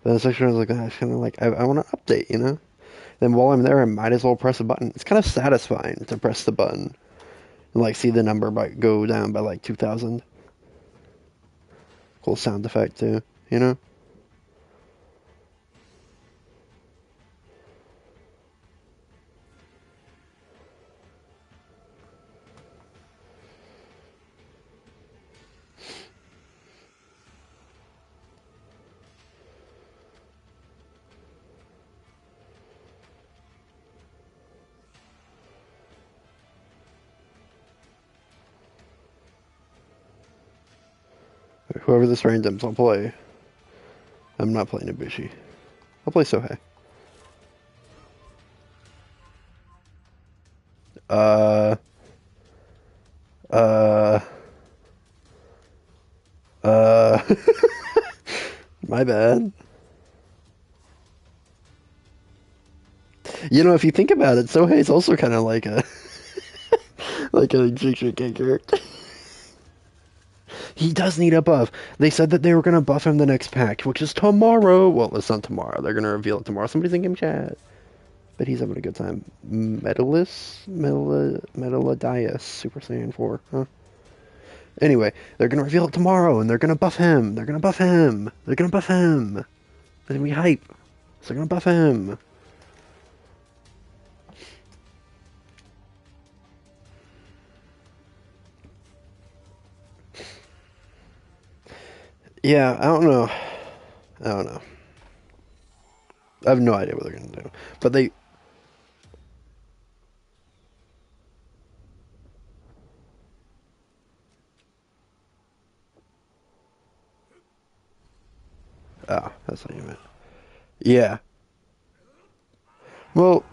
Speaker 1: But in situations like that, it's kind of like, I want to update, you know? Then while I'm there, I might as well press a button. It's kind of satisfying to press the button and, like, see the number go down by, like, 2,000. Cool sound effect, too, you know? Whoever this randoms, I'll play. I'm not playing Ibushi. I'll play Sohei. Uh... My bad. You know, if you think about it, Sohei's also kind of like a... like a JJK character. He does need a buff. They said that they were going to buff him the next pack, which is tomorrow. Well, it's not tomorrow. They're going to reveal it tomorrow. Somebody's in game chat. But he's having a good time. Metallodius, Super Saiyan 4, huh? Anyway, they're going to reveal it tomorrow, and they're going to buff him. They're going to buff him. They're going to buff him. They're going to be hype. So they're going to buff him. Yeah, I don't know. I have no idea what they're going to do. But they... Ah, that's what you meant. Yeah. Well,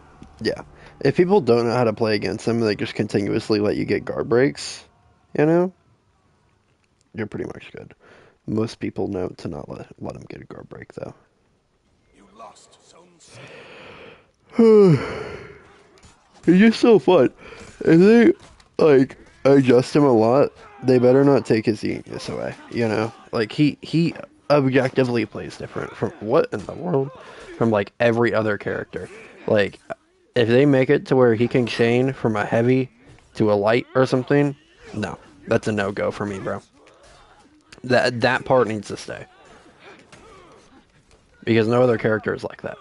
Speaker 1: yeah. If people don't know how to play against them, they just continuously let you get guard breaks, you know? You're pretty much good. Most people know to not let them get a guard break, though.
Speaker 3: You lost, Zone C.
Speaker 1: It's just so fun. If they, like, adjust him a lot, they better not take his genius away, you know? Like, he objectively plays different from what in the world? From, like, every other character. Like, if they make it to where he can chain from a heavy to a light or something, no. That's a no-go for me, bro. That part needs to stay. Because no other character is like that.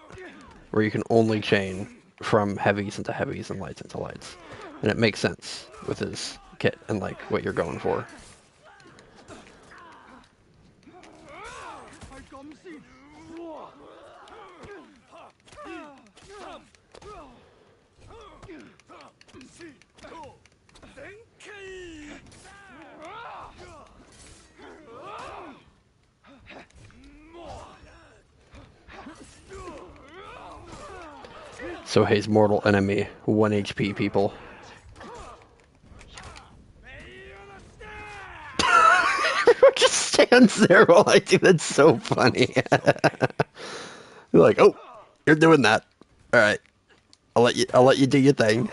Speaker 1: Where you can only chain from heavies into heavies and lights into lights. And it makes sense with his kit and, like, what you're going for. Sohei's mortal enemy, 1 HP people. Just stands there while I do. That's so funny. You're like, oh, you're doing that. All right, I'll let you do your thing.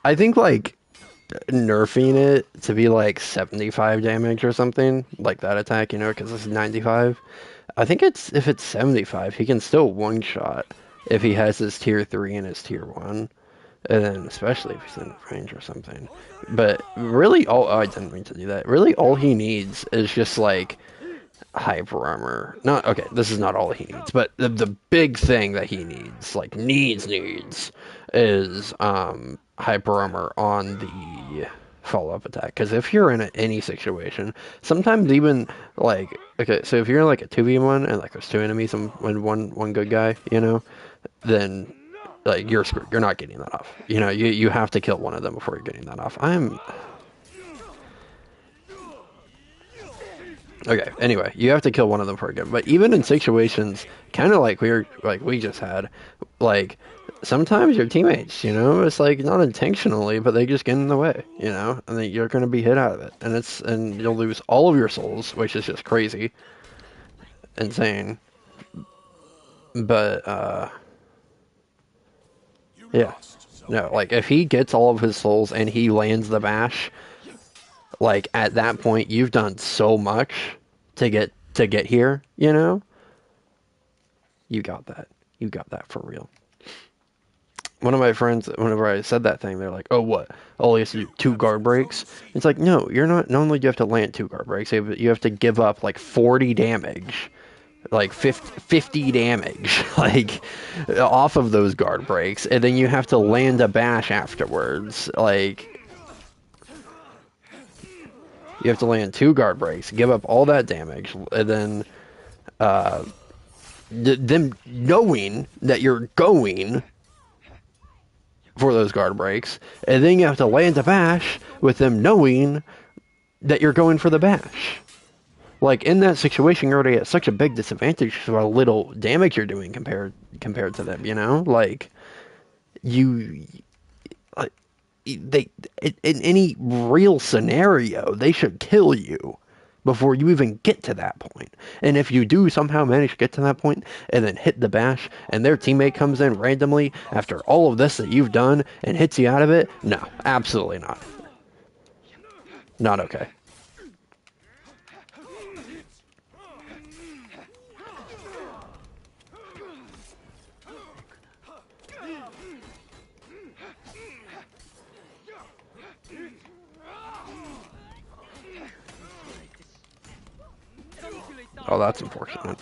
Speaker 1: I think, like, nerfing it to be like 75 damage or something, like that attack, you know, because it's 95. I think if it's 75, he can still one-shot if he has his tier 3 and his tier 1. And then especially if he's in range or something. But really, I didn't mean to do that. Really, all he needs is just, like, hyper armor. Not okay. This is not all he needs, but the big thing that he needs, like needs, is hyper armor on the follow up attack. Because if you're in any situation, sometimes even like okay, so if you're in like a 2v1 and like there's two enemies and one good guy, you know, then like you're screwed. You're not getting that off. You know, you have to kill one of them before you're getting that off. Okay, anyway, you have to kill one of them for a game. But even in situations kind of like we just had, like sometimes your teammates, you know, it's like not intentionally, but they just get in the way, you know, and then you're gonna be hit out of it, and you'll lose all of your souls, which is just crazy, insane. But
Speaker 3: You
Speaker 1: yeah,
Speaker 3: lost, Zone
Speaker 1: no, like if he gets all of his souls and he lands the bash, like at that point you've done so much to get here, you know. You got that. You got that for real. One of my friends, whenever I said that thing, they're like, "Oh, what? Oh, he has to do two guard breaks." It's like, no, you're not. Not only do you have to land two guard breaks, you have to give up like 40 damage, like 50 damage, like off of those guard breaks, and then you have to land a bash afterwards. Like you have to land two guard breaks, give up all that damage, and then them knowing that you're going for those guard breaks, and then you have to land a bash with them knowing that you're going for the bash. Like in that situation, you're already at such a big disadvantage for how little damage you're doing compared to them. You know, like you, like they in any real scenario, they should kill you before you even get to that point. And if you do somehow manage to get to that point and then hit the bash and their teammate comes in randomly after all of this that you've done and hits you out of it, no, absolutely not. Not okay. Oh, that's unfortunate.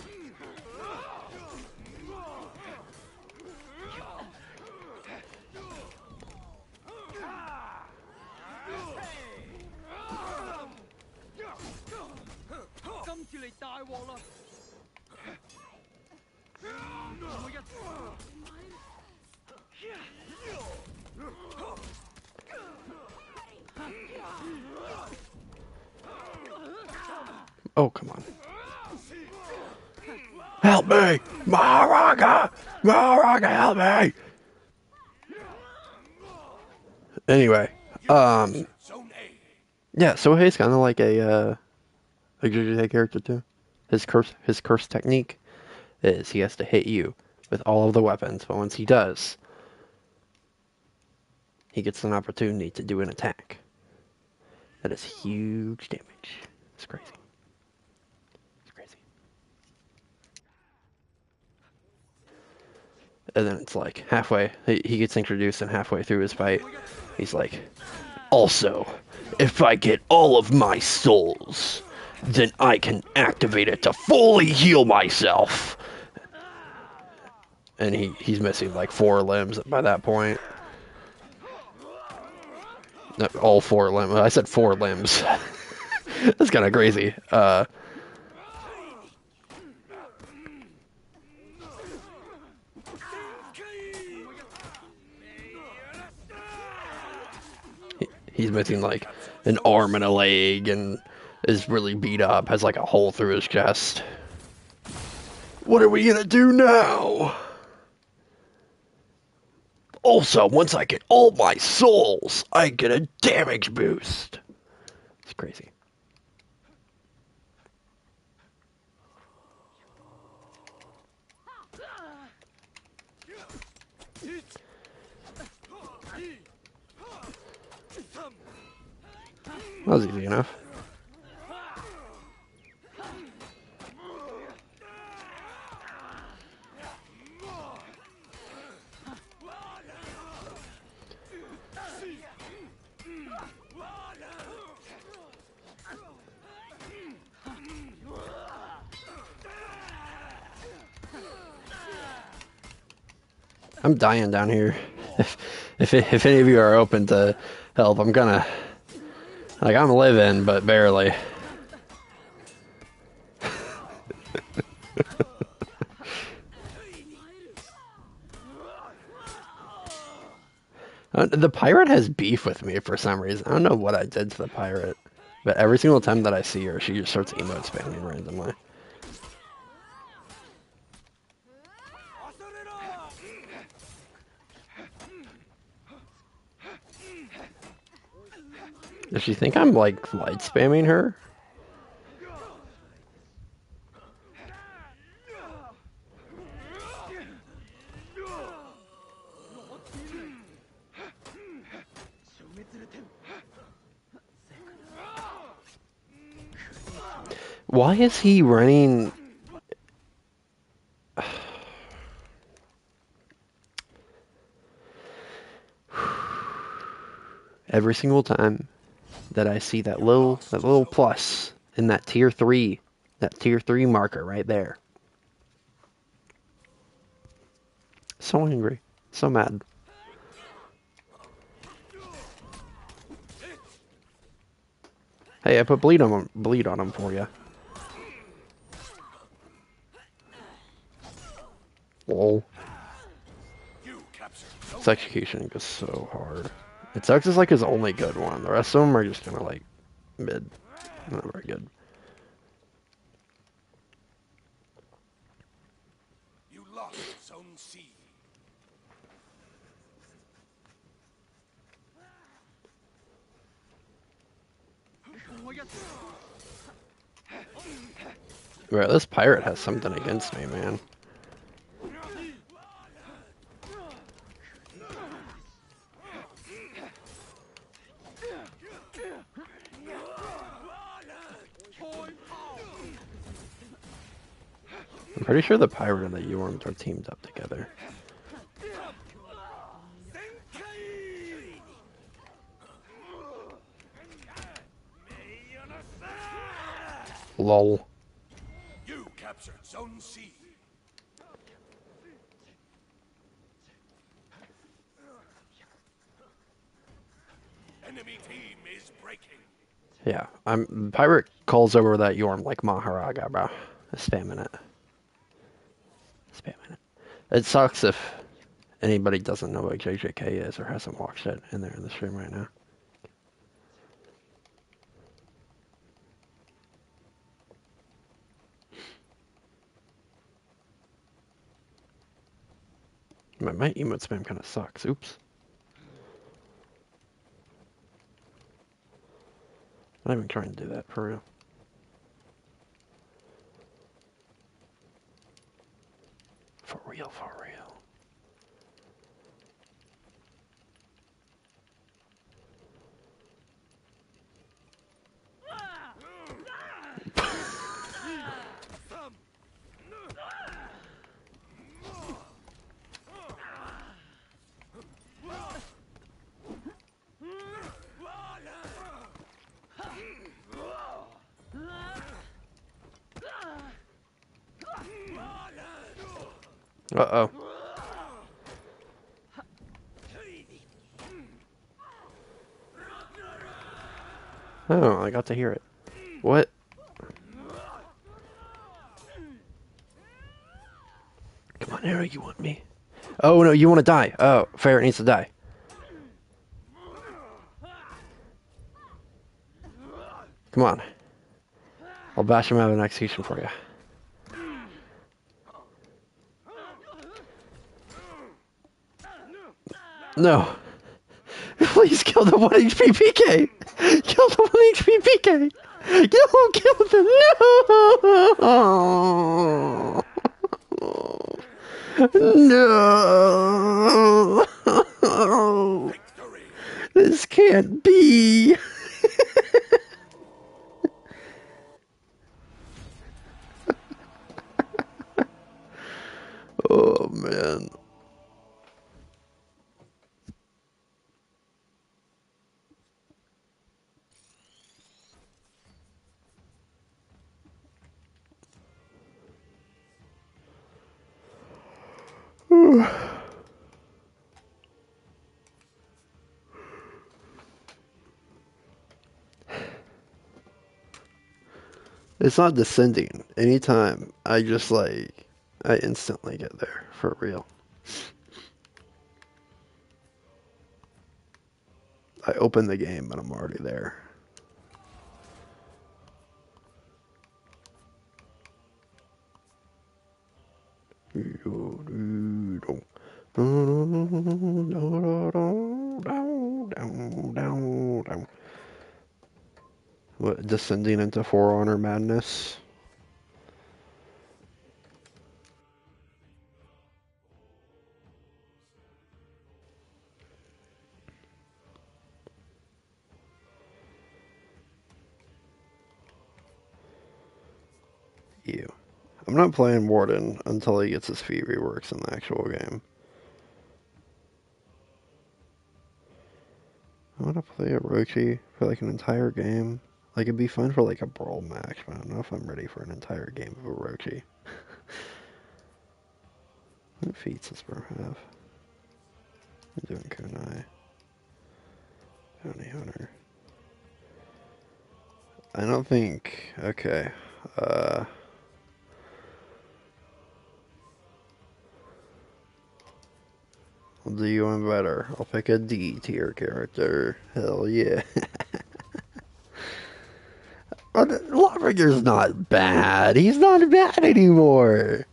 Speaker 1: Oh, come on. Help me! Maharaga! Maharaga, help me! Anyway,
Speaker 3: Zone A.
Speaker 1: yeah, Sohei's kind of like a JJ character too. His curse technique is he has to hit you with all of the weapons, but once he does, he gets an opportunity to do an attack. That is huge damage. It's crazy. It's crazy. And then it's like halfway, he gets introduced, and halfway through his fight, he's like, also, if I get all of my souls, then I can activate it to fully heal myself. And he's missing like 4 limbs by that point. No, all 4 limbs. I said 4 limbs. That's kind of crazy. He's missing like an arm and a leg and is really beat up, has like a hole through his chest. What are we gonna do now? Also, once I get all my souls, I get a damage boost. It's crazy. That was easy enough. I'm dying down here. If any of you are open to help, I'm gonna like I'm living, but barely. The pirate has beef with me for some reason. I don't know what I did to the pirate, but every single time that I see her, she just starts emote spamming randomly. Does she think I'm like light spamming her? Why is he running? Every single time that I see that little plus in that tier 3, that tier 3 marker right there. So angry, so mad. Hey, I put bleed on him for you. Lol. This execution goes so hard. It sucks is like his only good one. The rest of them are just kind of like mid. Not very good.
Speaker 3: You lost Zone C.
Speaker 1: Bro, this pirate has something against me, man. I'm pretty sure the pirate and the Yorms are teamed up together. Lol.
Speaker 3: You captured Zone C. Enemy team is breaking.
Speaker 1: Yeah, pirate calls over that Yorm like Maharaga, bro. Spamming it. Spamming it. It sucks if anybody doesn't know what JJK is or hasn't watched it and they're in the stream right now. My emote spam kind of sucks. Oops. I'm not even trying to do that for real. For real, for real. Uh-oh. Oh, I got to hear it. What? Come on, Arrow, you want me? Oh, no, you want to die. Oh, Ferret needs to die. Come on. I'll bash him out of an execution for you. No. Please kill the 1 HP PK. Kill the 1 HP PK. Kill them. No. No. This can't be. Oh, man. It's not descending. Anytime I just like, I instantly get there for real. I open the game and I'm already there. What, descending into For Honor madness? You. I'm not playing Warden until he gets his feet reworks in the actual game. I want to play Orochi for like an entire game. Like it'd be fun for like a brawl match, but I don't know if I'm ready for an entire game of Orochi. What feats does bro have? I'm doing Kunai. Bounty Hunter. I don't think. Okay. I'll do you one better. I'll pick a D tier character. Hell yeah. Lawbreaker's not bad. He's not bad anymore.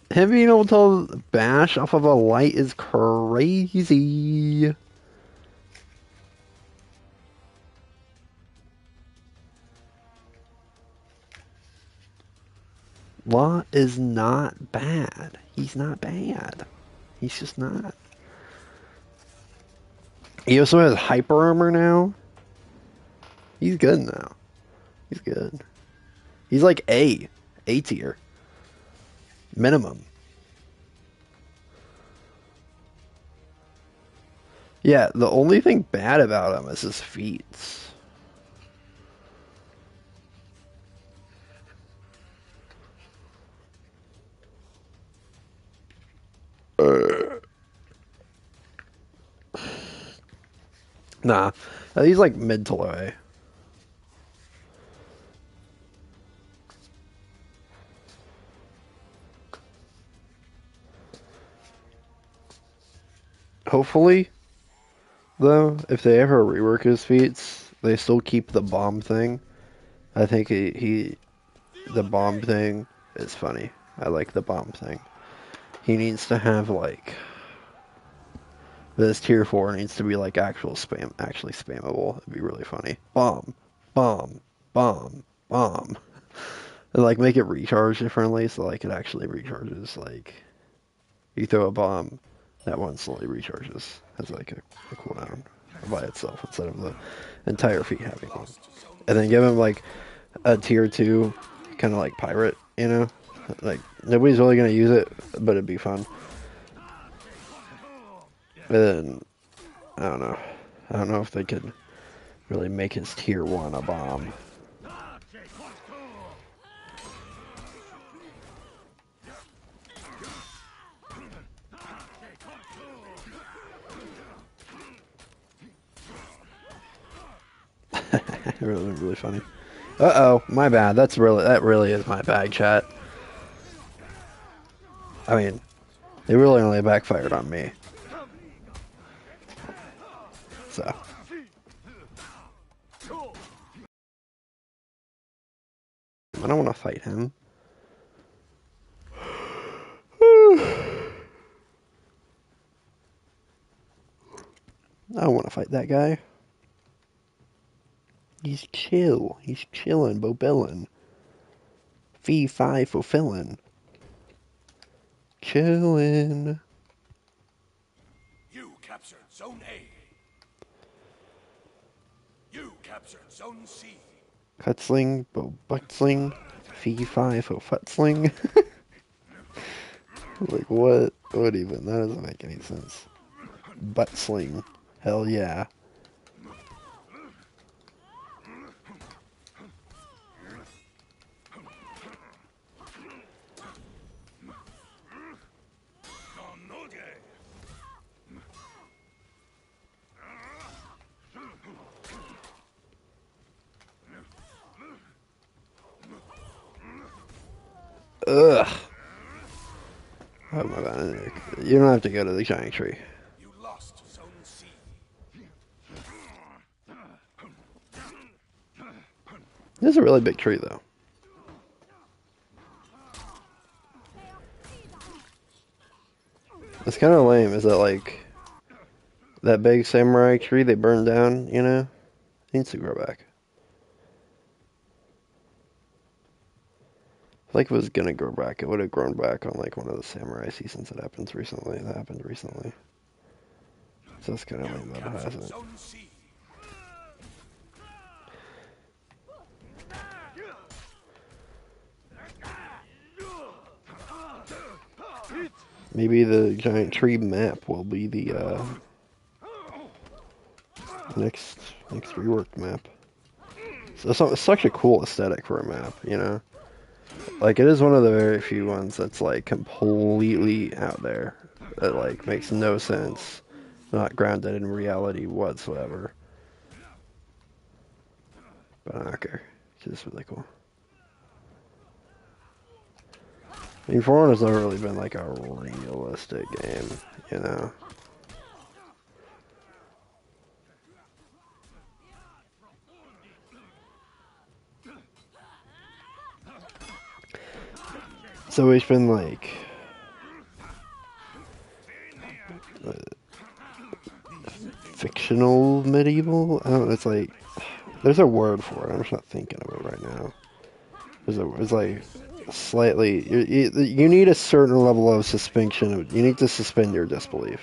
Speaker 1: Him being able to bash off of a light is crazy. Law is not bad. He's not bad. He's just not. He also has hyper armor now. He's good now. He's good. He's like A tier. Minimum. Yeah, the only thing bad about him is his feats. Nah, he's like mid to low A. Hopefully, though, if they ever rework his feats, they still keep the bomb thing. I think the bomb thing is funny. I like the bomb thing. He needs to have like this tier 4 needs to be like actually spammable. It'd be really funny. Bomb, bomb, bomb, bomb. And like make it recharge differently so like it actually recharges. Like you throw a bomb, that one slowly recharges as like a cooldown by itself instead of the entire feat having one. And then give him like a tier 2 kind of like pirate, you know? Like nobody's really gonna use it, but it'd be fun. And then I don't know. I don't know if they could really make his tier 1 a bomb. really funny. Uh-oh, my bad. That really is my bad, chat. I mean, they really only backfired on me. So. I don't want to fight him. I don't want to fight that guy. He's chill. He's chillin', Bobillin'. Fee, fi, fulfillin'. Chillin'.
Speaker 3: You captured Zone A. You captured Zone C.
Speaker 1: Cutsling, Bobutsling. Fee, fi, fo, futsling. Like, what? What even? That doesn't make any sense. Butt sling. Hell yeah. Ugh. Oh my god. You don't have to go to the giant tree.
Speaker 3: You lost Zone C.
Speaker 1: This is a really big tree, though. It's kind of lame. Is that like that big samurai tree they burned down? You know, it needs to grow back. Like if it was gonna grow back, it would have grown back on like one of the samurai seasons that happened recently. So it's kind of lame that it
Speaker 3: Captured
Speaker 1: hasn't.
Speaker 3: Zone C.
Speaker 1: Maybe the giant tree map will be the next reworked map. So it's such a cool aesthetic for a map, you know. Like it is one of the very few ones that's like completely out there. That like makes no sense, not grounded in reality whatsoever. But I don't care. It's just really cool. I mean, For Honor's never really been like a realistic game, you know. It's always been like fictional medieval. I don't know. It's like there's a word for it. I'm just not thinking of it right now. It's like slightly. You need a certain level of suspension. You need to suspend your disbelief.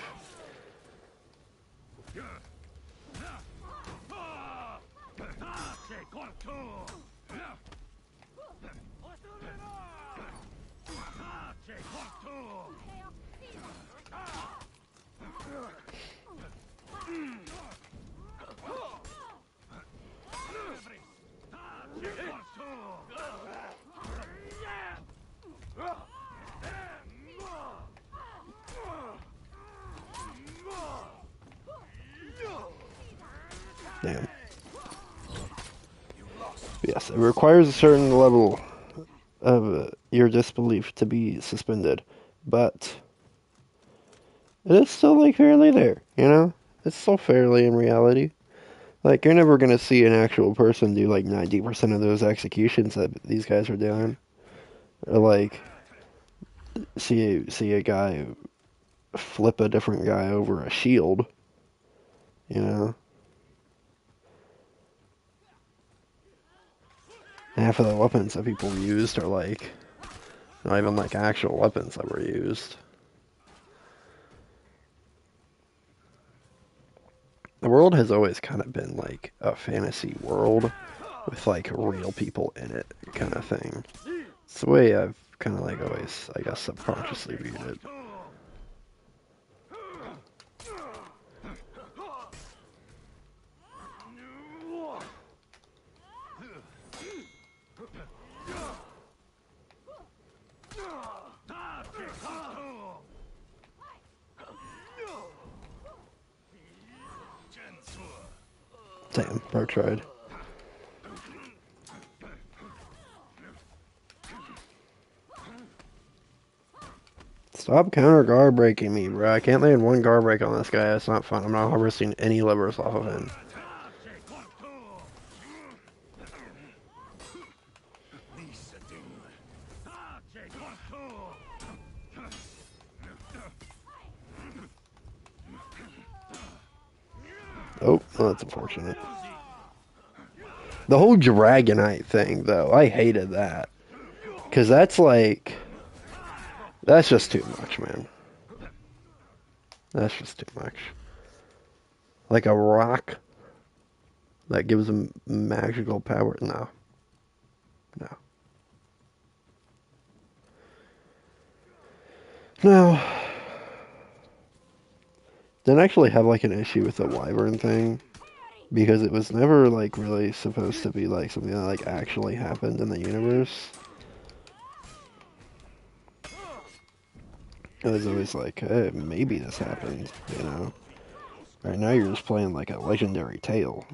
Speaker 1: Damn. Yes, it requires a certain level of your disbelief to be suspended, but it is still like fairly there, you know? It's still fairly in reality. Like you're never gonna see an actual person do like 90% of those executions that these guys are doing, or like see a guy flip a different guy over a shield, you know? Half of the weapons that people used are like not even like actual weapons that were used. The world has always kind of been like a fantasy world with like real people in it kind of thing. It's the way I've kind of like always, I guess, subconsciously viewed it. Damn, bro tried. Stop counter guard breaking me, bro. I can't land one guard break on this guy. That's not fun. I'm not harvesting any levers off of him. Oh, well, that's unfortunate. The whole Dragonite thing, though, I hated that. Because that's like... That's just too much, man. That's just too much. Like a rock that gives them magical power. No. No. No. Didn't actually have like an issue with the wyvern thing. Because it was never like really supposed to be like something that like actually happened in the universe. It was always like, hey, maybe this happened, you know? Right now you're just playing like a legendary tale.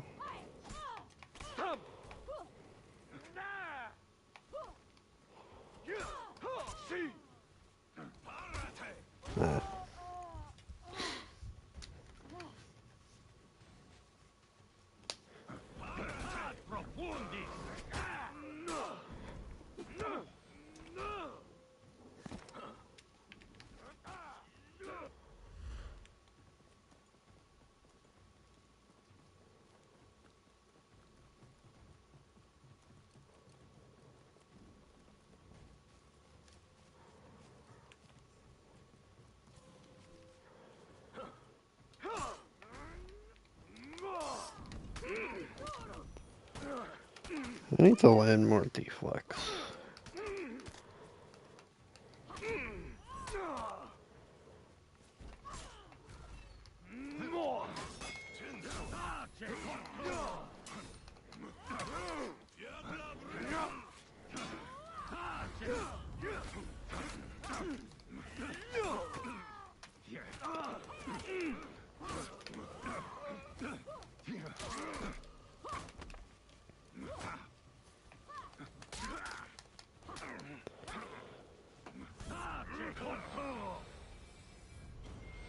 Speaker 1: I need to land more deflex.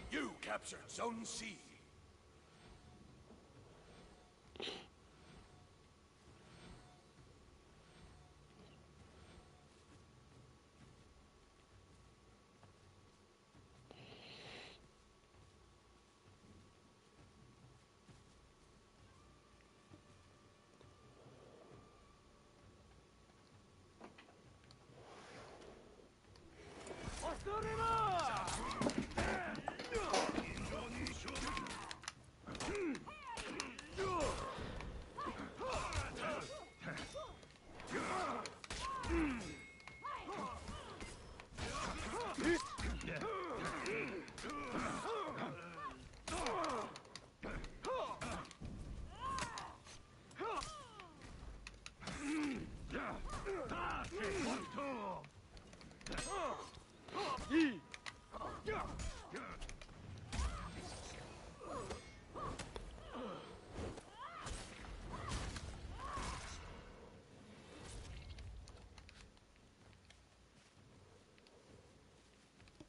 Speaker 3: You captured Zone C.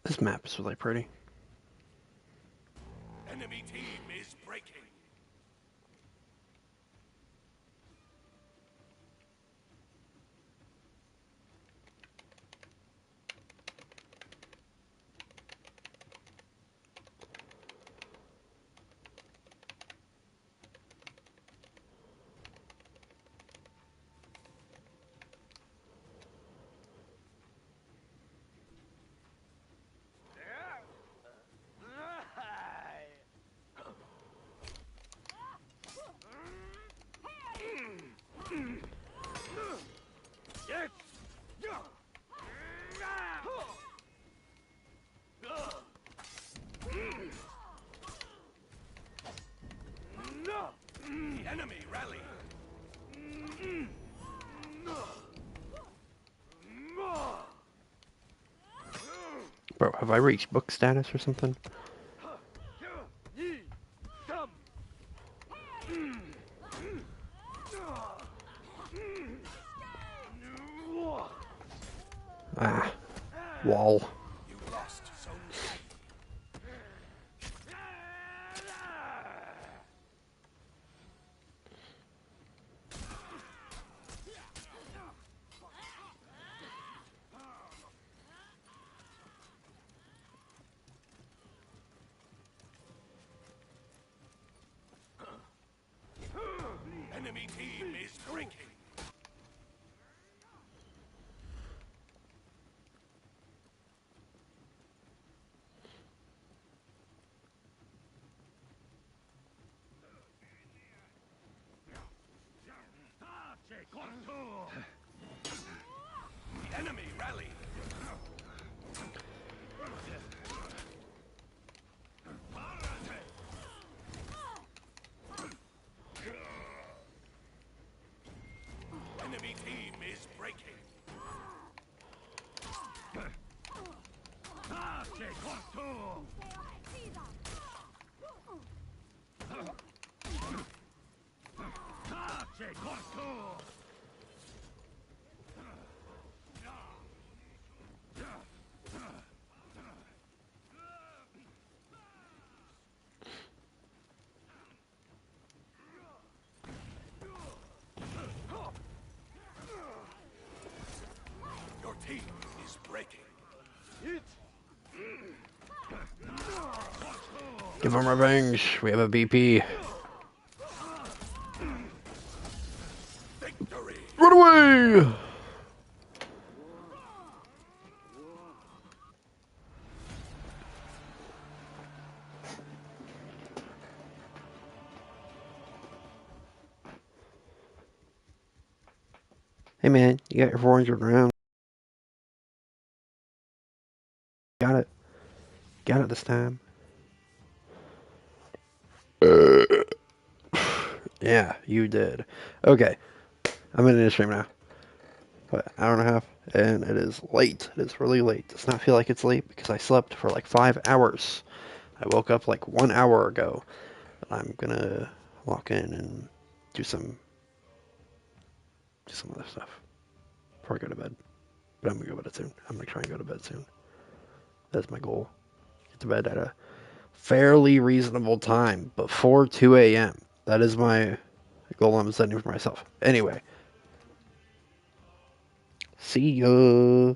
Speaker 1: This map is really pretty.
Speaker 3: Enemy team is breaking. The enemy rally.
Speaker 1: Bro, have I reached book status or something? Ah, wall.
Speaker 3: You lost Zone C. Enemy team is breaking. The enemy rally. Enemy team is breaking. Your team is breaking.
Speaker 1: Give him revenge. We have a BP.
Speaker 3: Victory.
Speaker 1: Run away! Hey man, you got your 400 rounds. Got it. Got it this time. Yeah, you did. Okay, I'm in the stream now. What, an hour and a half? And it is late. It is really late. It does not feel like it's late because I slept for like 5 hours. I woke up like 1 hour ago. But I'm gonna walk in and do some other stuff before I go to bed. But I'm gonna go to bed soon. I'm gonna try and go to bed soon. That's my goal. Get to bed at a fairly reasonable time before 2 a.m. That is my goal I'm setting for myself. Anyway, see ya.